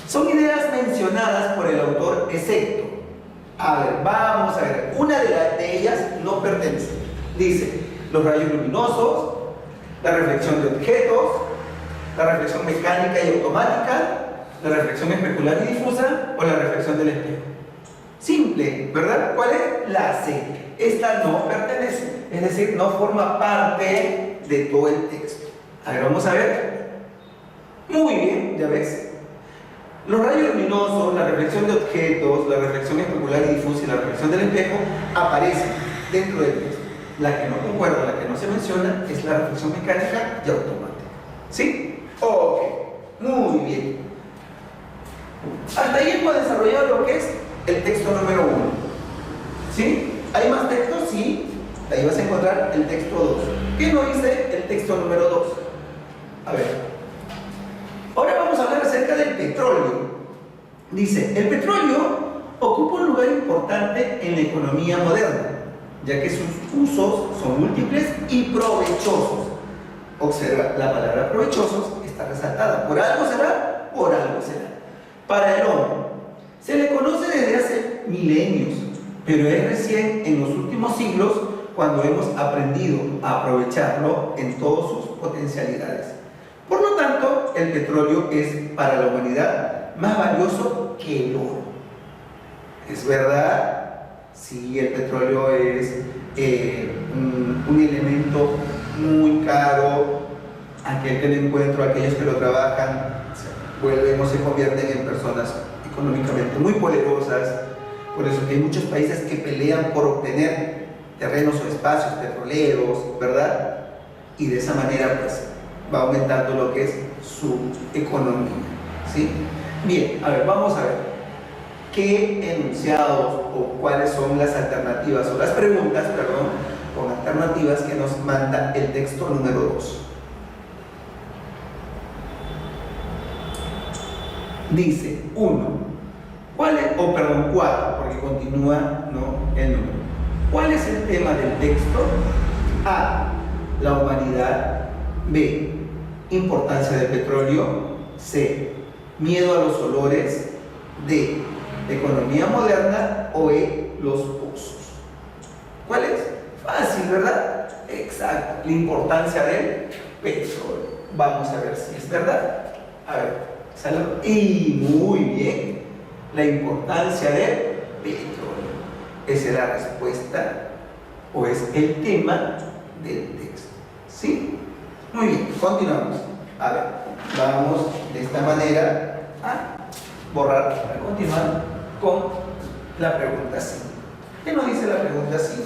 Son ideas mencionadas por el autor excepto. A ver, vamos a ver. Una de ellas no pertenece. Dice, los rayos luminosos, la reflexión de objetos, la reflexión mecánica y automática, la reflexión especular y difusa o la reflexión del espejo. Simple, ¿verdad? ¿Cuál es? La C. Esta no pertenece, es decir, no forma parte de todo el texto. A ver, vamos a ver. Muy bien, ya ves. Los rayos luminosos, la reflexión de objetos, la reflexión especular y difusa y la reflexión del espejo aparecen dentro del texto. La que no concuerda, la que no se menciona, es la reflexión mecánica y automática. ¿Sí? Ok, muy bien. Hasta ahí hemos desarrollado lo que es el texto número 1. ¿Sí? ¿Hay más textos? Sí. Ahí vas a encontrar el texto 2. ¿Qué nos dice el texto número 2? A ver. Ahora vamos a hablar acerca del petróleo. Dice, el petróleo ocupa un lugar importante en la economía moderna, ya que sus usos son múltiples y provechosos. Observa, la palabra provechosos está resaltada. ¿Por algo será? Por algo será. Para el hombre, se le conoce desde hace milenios, pero es recién en los últimos siglos cuando hemos aprendido a aprovecharlo en todas sus potencialidades. Por lo tanto, el petróleo es para la humanidad más valioso que el oro. ¿Es verdad? Sí, el petróleo es un elemento muy caro. Aquel que lo encuentro, aquellos que lo trabajan, vuelven o se convierten en personas económicamente muy poderosas. Por eso que hay muchos países que pelean por obtener terrenos o espacios petroleros, ¿verdad? Y de esa manera, pues, va aumentando lo que es su economía, ¿sí? Bien, a ver, vamos a ver qué enunciados o cuáles son las alternativas o las preguntas, perdón, con alternativas que nos manda el texto número 2. Dice 1, ¿cuál es, o perdón, 4, porque continúa, ¿no?, el número. ¿Cuál es el tema del texto? A, la humanidad. B, importancia del petróleo. C, miedo a los olores. D, economía moderna. O E, los usos. ¿Cuál es? Fácil, ¿verdad? Exacto, la importancia del petróleo. Vamos a ver si es verdad. A ver, salud. Y muy bien, la importancia del petróleo. Esa es la respuesta o es el tema del texto. ¿Sí? Muy bien, continuamos. A ver, vamos de esta manera a borrar para continuar con la pregunta 5. ¿Qué nos dice la pregunta 5?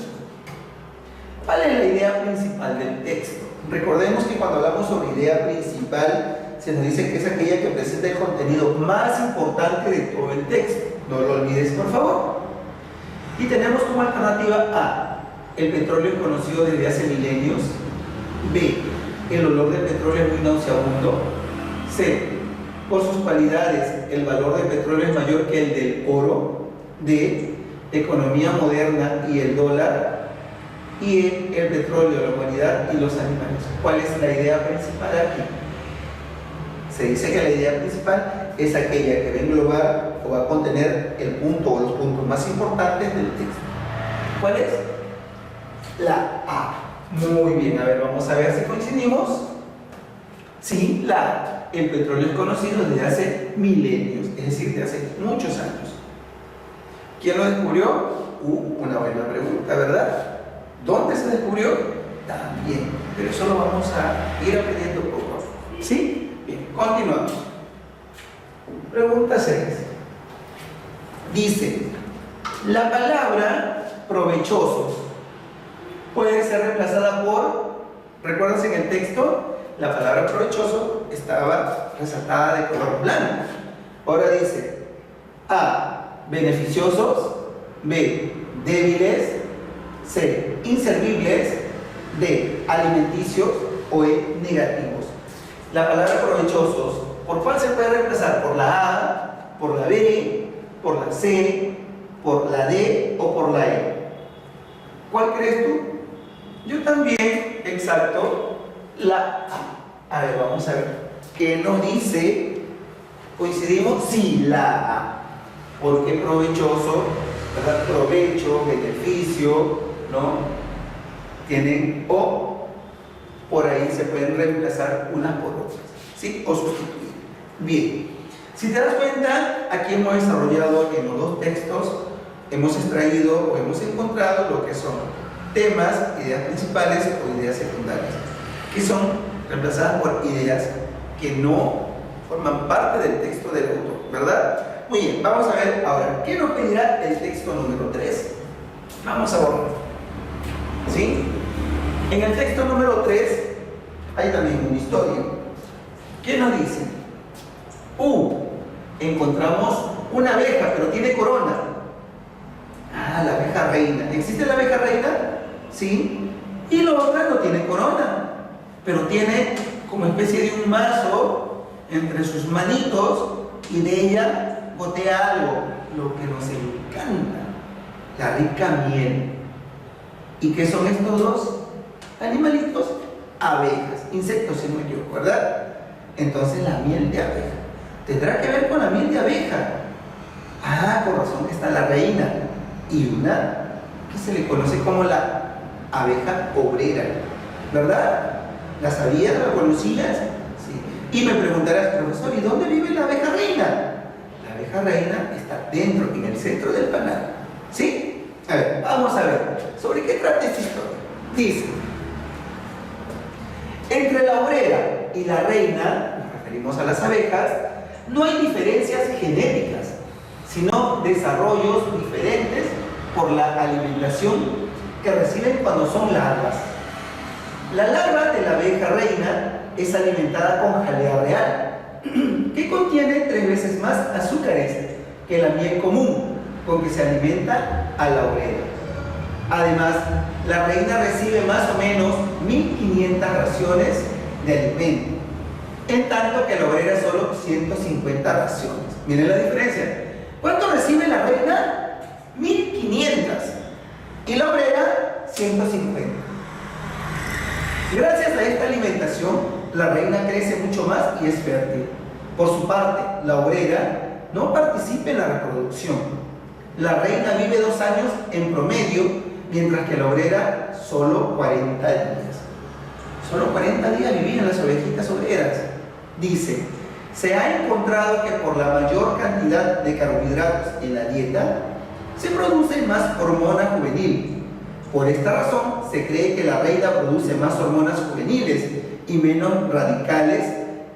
¿Cuál es la idea principal del texto? Recordemos que cuando hablamos sobre idea principal se nos dice que es aquella que presenta el contenido más importante de todo el texto. No lo olvides, por favor. Y tenemos como alternativa A, el petróleo es conocido desde hace milenios. B, el olor del petróleo es muy nauseabundo. C, por sus cualidades, el valor del petróleo es mayor que el del oro. D, economía moderna y el dólar. Y E, el petróleo, la humanidad y los animales. ¿Cuál es la idea principal aquí? Se dice que la idea principal es aquella que va a englobar o va a contener el punto o los puntos más importantes del texto. ¿Cuál es? La A. Muy bien, a ver, vamos a ver si coincidimos. Sí, la A. El petróleo es conocido desde hace milenios, es decir, desde hace muchos años. ¿Quién lo descubrió? Una buena pregunta, ¿verdad? ¿Dónde se descubrió? También. Pero eso lo vamos a ir aprendiendo poco a poco. ¿Sí? Bien, continuamos. Pregunta 6. Dice, la palabra provechosos puede ser reemplazada por, ¿recuerdas en el texto? La palabra provechoso estaba resaltada de color blanco. Ahora dice, A, beneficiosos, B, débiles, C, inservibles, D, alimenticios o E, negativos. La palabra provechosos, ¿por cuál se puede reemplazar? ¿Por la A, por la B, por la C, por la D o por la E? ¿Cuál crees tú? Yo también, exacto, la A. A ver, vamos a ver. ¿Qué nos dice? ¿Coincidimos? Sí, la A. ¿Por qué provechoso? ¿Verdad? Provecho, beneficio, ¿no? Tienen O. Por ahí se pueden reemplazar unas por otras, ¿sí? O sustituir. Bien. Si te das cuenta, aquí hemos desarrollado en los dos textos, hemos extraído o hemos encontrado lo que son temas, ideas principales o ideas secundarias, que son reemplazadas por ideas que no forman parte del texto del autor, ¿verdad? Muy bien, vamos a ver ahora, ¿qué nos pedirá el texto número 3? Vamos a borrar, ¿sí? En el texto número 3 hay también una historia. ¿Qué nos dice? Encontramos una abeja, pero tiene corona. La abeja reina. ¿Existe la abeja reina? Sí. Y la otra no tiene corona, pero tiene como especie de un mazo entre sus manitos y de ella gotea algo, lo que nos encanta, la rica miel. ¿Y qué son estos dos animalitos? Abejas, insectos si no me equivoco, ¿verdad? Entonces la miel de abeja tendrá que ver con la miel de abeja. Por razón que está la reina y una que se le conoce como la abeja obrera, ¿verdad? ¿La sabías? ¿La conocías? Sí. Y me preguntarás, profesor, ¿y dónde vive la abeja reina? La abeja reina está dentro, en el centro del panal, ¿sí? A ver, vamos a ver, ¿sobre qué trata esta historia? Dice, entre la obrera y la reina, nos referimos a las abejas, no hay diferencias genéticas, sino desarrollos diferentes por la alimentación que reciben cuando son larvas. La larva de la abeja reina es alimentada con jalea real, que contiene 3 veces más azúcares que la miel común con que se alimenta a la obrera. Además, la reina recibe más o menos 1500 raciones de alimento, en tanto que la obrera solo 150 raciones. Miren la diferencia. ¿Cuánto recibe la reina? 1500. Y la obrera, 150. Gracias a esta alimentación, la reina crece mucho más y es fértil. Por su parte, la obrera no participa en la reproducción. La reina vive 2 años en promedio, mientras que la obrera solo 40 días. Solo 40 días vivían las ovejitas obreras. Dice, se ha encontrado que por la mayor cantidad de carbohidratos en la dieta, se produce más hormona juvenil. Por esta razón, se cree que la reina produce más hormonas juveniles y menos radicales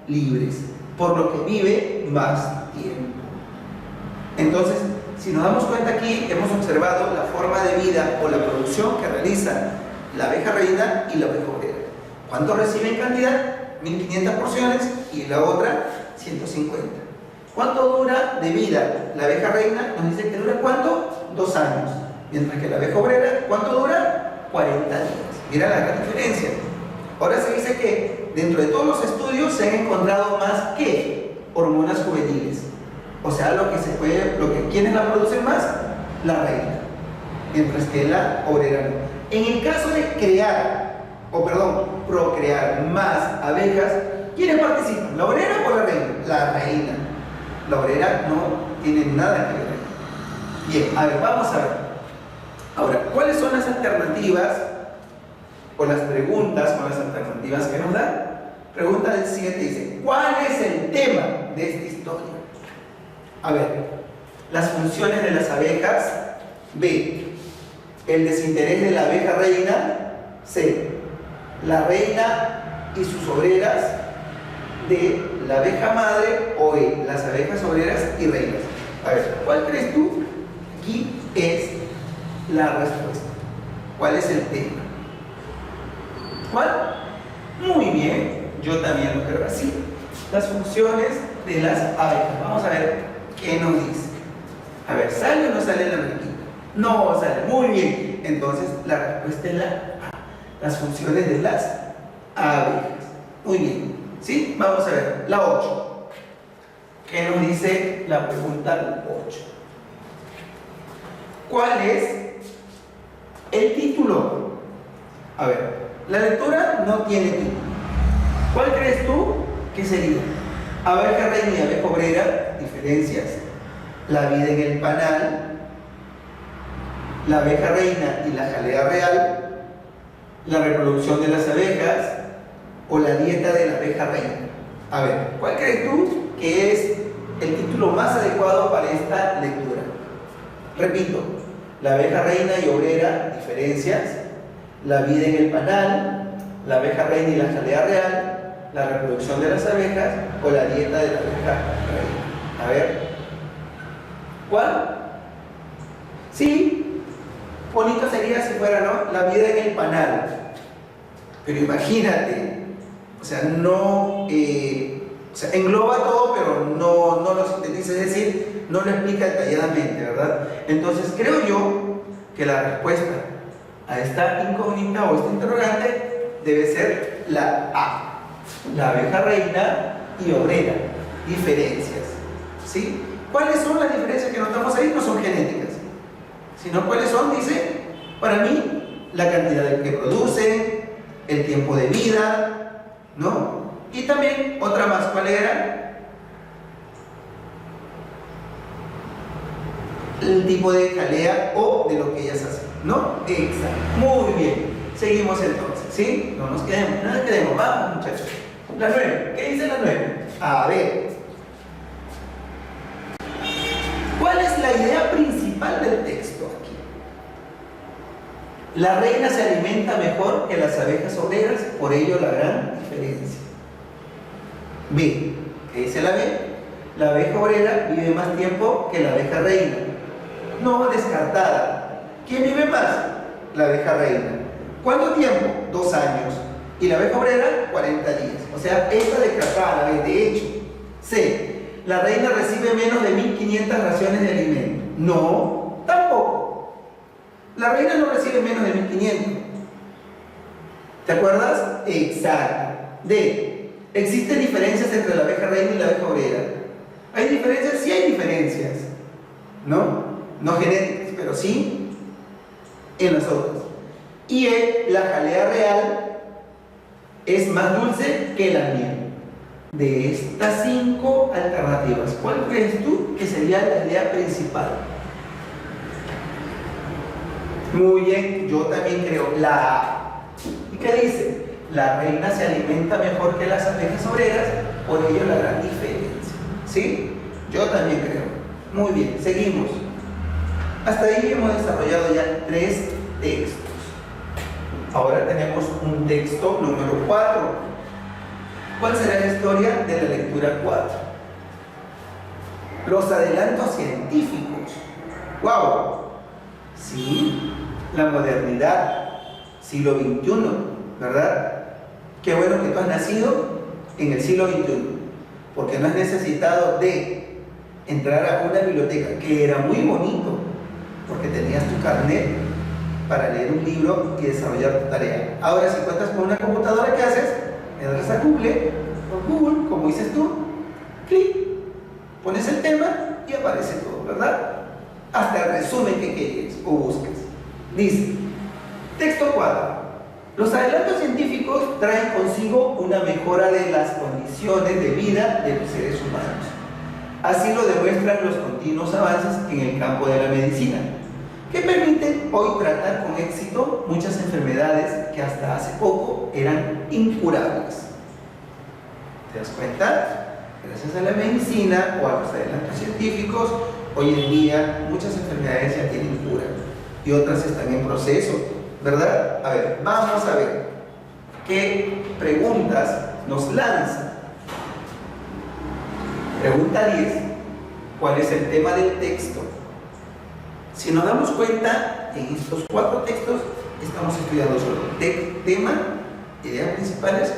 libres, por lo que vive más tiempo. Entonces, si nos damos cuenta aquí, hemos observado la forma de vida o la producción que realiza la abeja reina y la abeja obrera. ¿Cuánto recibe en cantidad? 1500 porciones y la otra 150. ¿Cuánto dura de vida? La abeja reina nos dice que dura ¿cuánto? 2 años. Mientras que la abeja obrera, ¿cuánto dura? 40 días. Mira la gran diferencia. Ahora se dice que dentro de todos los estudios se han encontrado más que hormonas juveniles. O sea, ¿quiénes la producen más? La reina. Mientras que la obrera no. En el caso de procrear más abejas, ¿quiénes participan? ¿La obrera o la reina? La reina. La obrera no tiene nada que ver. Bien, a ver, vamos a ver. Ahora, ¿cuáles son las alternativas o las preguntas o las alternativas que nos dan? Pregunta del siguiente dice, ¿cuál es el tema de esta historia? A ver, las funciones de las abejas. B, el desinterés de la abeja reina. C, la reina y sus obreras. D, la abeja madre. O E, las abejas obreras y reinas. A ver, ¿cuál crees tú? Aquí es la respuesta. ¿Cuál es el tema? ¿Cuál? Muy bien, yo también lo creo así. Las funciones de las abejas. Vamos a ver qué nos dice. A ver, ¿sale o no sale la respuesta? No sale. Muy bien. Entonces, la respuesta es la A. Las funciones de las abejas. Muy bien. ¿Sí? Vamos a ver. La 8. ¿Qué nos dice la pregunta 8? ¿Cuál es el título? A ver, la lectura no tiene título. ¿Cuál crees tú que sería? Abeja reina y abeja obrera, diferencias. La vida en el panal. La abeja reina y la jalea real. La reproducción de las abejas. O la dieta de la abeja reina. A ver, ¿cuál crees tú que es el título más adecuado para esta lectura? Repito, la abeja reina y obrera, diferencias. La vida en el panal. La abeja reina y la jalea real. La reproducción de las abejas. O la dieta de la abeja reina. A ver, ¿cuál? Sí, bonito sería si fuera, ¿no? La vida en el panal. Pero imagínate, o sea, no, engloba todo, pero no lo sintetiza, es decir, no lo explica detalladamente, ¿verdad? Entonces, creo yo que la respuesta a esta incógnita o esta interrogante debe ser la A. La abeja reina y obrera, diferencias, ¿sí? ¿Cuáles son las diferencias que notamos ahí? No son genéticas, sino cuáles son, dice, para mí, la cantidad de que producen, el tiempo de vida, ¿no? Y también otra más, ¿cuál era? El tipo de jalea o de lo que ellas hacen, ¿no? Exacto, muy bien. Seguimos entonces, ¿sí? No nos quedemos, no nos quedemos, vamos muchachos. La 9, ¿qué dice la 9? A ver, ¿cuál es la idea principal del texto aquí? La reina se alimenta mejor que las abejas obreras, por ello la gran diferencia. B, ¿qué dice la B? La abeja obrera vive más tiempo que la abeja reina. No, descartada. ¿Quién vive más? La abeja reina. ¿Cuánto tiempo? 2 años. Y la abeja obrera, 40 días. O sea, esta descartada, la B. De hecho, C, la reina recibe menos de 1500 raciones de alimento. No, tampoco. La reina no recibe menos de 1500. ¿Te acuerdas? Exacto. D, ¿existen diferencias entre la abeja reina y la abeja obrera? ¿Hay diferencias? Sí hay diferencias. ¿No? No genéticas, pero sí en las otras. Y E, la jalea real es más dulce que la miel. De estas 5 alternativas, ¿cuál crees tú que sería la idea principal? Muy bien, yo también creo la A. ¿Y qué dice? La reina se alimenta mejor que las abejas obreras, por ello la gran diferencia. ¿Sí? Yo también creo. Muy bien, seguimos. Hasta ahí hemos desarrollado ya 3 textos. Ahora tenemos un texto número 4. ¿Cuál será la historia de la lectura 4? Los adelantos científicos. ¡Wow! Sí, la modernidad, siglo XXI, ¿verdad? Qué bueno que tú has nacido en el siglo XXI, porque no has necesitado de entrar a una biblioteca, que era muy bonito, porque tenías tu carnet para leer un libro y desarrollar tu tarea. Ahora, si cuentas con una computadora, ¿qué haces? Entras a Google, como dices tú, clic, pones el tema y aparece todo, ¿verdad? Hasta el resumen que quieres o busques. Dice, texto 4. Los adelantos científicos traen consigo una mejora de las condiciones de vida de los seres humanos. Así lo demuestran los continuos avances en el campo de la medicina, que permiten hoy tratar con éxito muchas enfermedades que hasta hace poco eran incurables. ¿Te das cuenta? Gracias a la medicina o a los adelantos científicos, Hoy en día muchas enfermedades ya tienen cura y otras están en proceso, ¿verdad? A ver, vamos a ver qué preguntas nos lanza. Pregunta 10. ¿Cuál es el tema del texto? Si nos damos cuenta, en estos 4 textos estamos estudiando solo tema, ideas principales,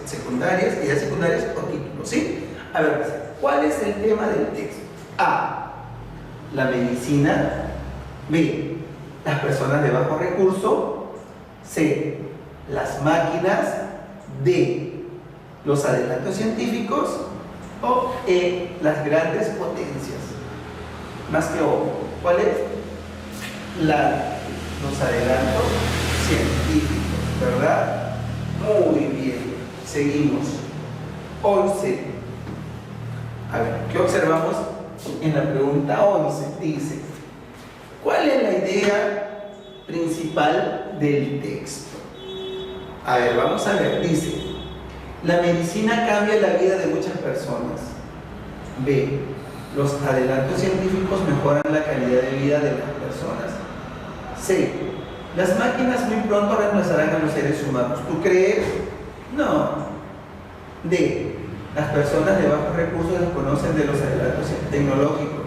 secundarias, ideas secundarias o títulos, ¿sí? A ver, ¿cuál es el tema del texto? A. La medicina. B. Las personas de bajo recurso. C. Las máquinas. D. Los adelantos científicos. O E. Las grandes potencias. Más que O. ¿Cuál es? Los adelantos científicos, ¿verdad? Muy bien. Seguimos. 11. A ver, ¿qué observamos en la pregunta 11? Dice, ¿cuál es la idea principal del texto? A ver, vamos a ver. Dice, la medicina cambia la vida de muchas personas. B. Los adelantos científicos mejoran la calidad de vida de las personas. C. Las máquinas muy pronto reemplazarán a los seres humanos. ¿Tú crees? No. D. Las personas de bajos recursos desconocen de los adelantos tecnológicos.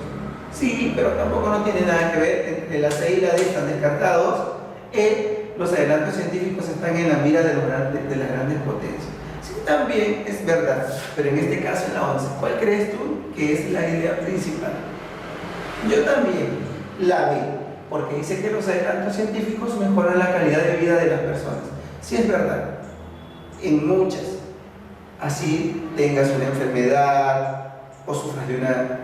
Sí, pero tampoco no tiene nada que ver. Entre la C y la D están descartados. E. Los adelantos científicos están en la mira de las grandes potencias. Sí, también es verdad, pero en este caso en la 11, ¿cuál crees tú que es la idea principal? Yo también la B, porque dice que los adelantos científicos mejoran la calidad de vida de las personas. Sí, es verdad, en muchas. Así tengas una enfermedad o sufras de una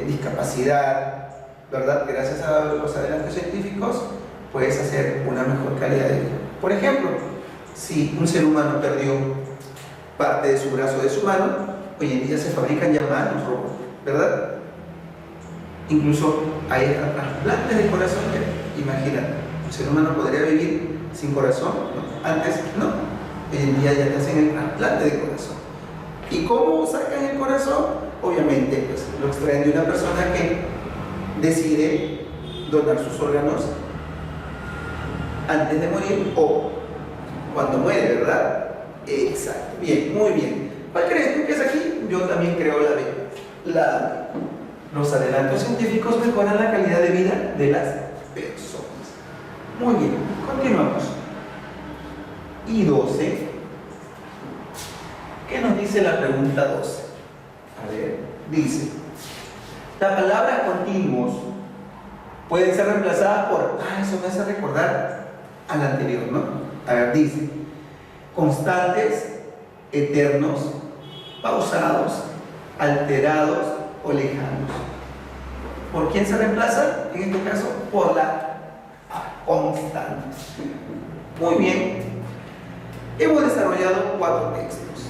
discapacidad, ¿verdad? Gracias a los adelantos científicos puedes hacer una mejor calidad de vida. Por ejemplo, si un ser humano perdió parte de su brazo o de su mano, hoy en día se fabrican ya manos robots, ¿verdad? Incluso hay trasplantes de corazón. Imagínate, un ser humano podría vivir sin corazón, ¿no? Antes no, hoy en día ya te hacen el trasplante de corazón. ¿Y cómo sacan el corazón? Obviamente, pues lo extraen de una persona que decide donar sus órganos antes de morir o cuando muere, ¿verdad? Exacto, bien, muy bien. ¿Cuál crees tú que es aquí? Yo también creo la B. Los adelantos científicos mejoran la calidad de vida de las personas. Muy bien, continuamos. Y 12. ¿Qué nos dice la pregunta 12? A ver, dice, las palabras continuos pueden ser reemplazadas por, eso me hace recordar al anterior, ¿no? A ver, dice, constantes, eternos, pausados, alterados o lejanos. ¿Por quién se reemplaza? En este caso, por la constante. Muy bien. Hemos desarrollado 4 textos,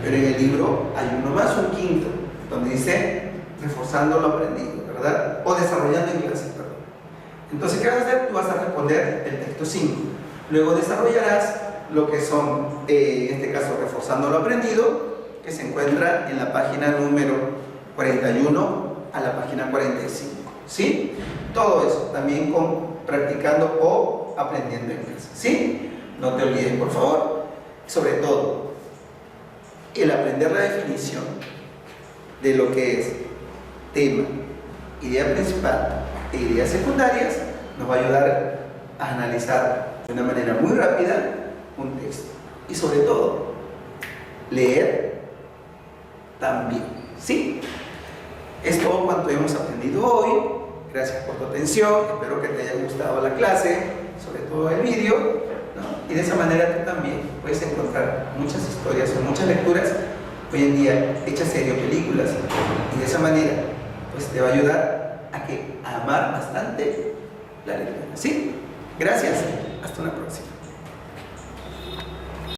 pero en el libro hay uno más, un quinto, donde dice reforzando lo aprendido, ¿verdad? O desarrollando en clase, perdón. Entonces, ¿qué vas a hacer? Tú vas a responder el texto 5. Luego desarrollarás lo que son, en este caso, reforzando lo aprendido, que se encuentra en la página número 41 a la página 45. ¿Sí? Todo eso, también con practicando o aprendiendo en clase. ¿Sí? No te olvides, por favor, sobre todo, el aprender la definición de lo que es tema, idea principal e ideas secundarias nos va a ayudar a analizar de una manera muy rápida un texto. Y sobre todo, leer también. ¿Sí? Es todo cuanto hemos aprendido hoy. Gracias por tu atención. Espero que te haya gustado la clase, sobre todo el vídeo, ¿no? Y de esa manera tú también puedes encontrar muchas historias o muchas lecturas hoy en día hechas series o películas. Y de esa manera, pues te va a ayudar a amar bastante la lectura. ¿Sí? Gracias. Hasta una próxima.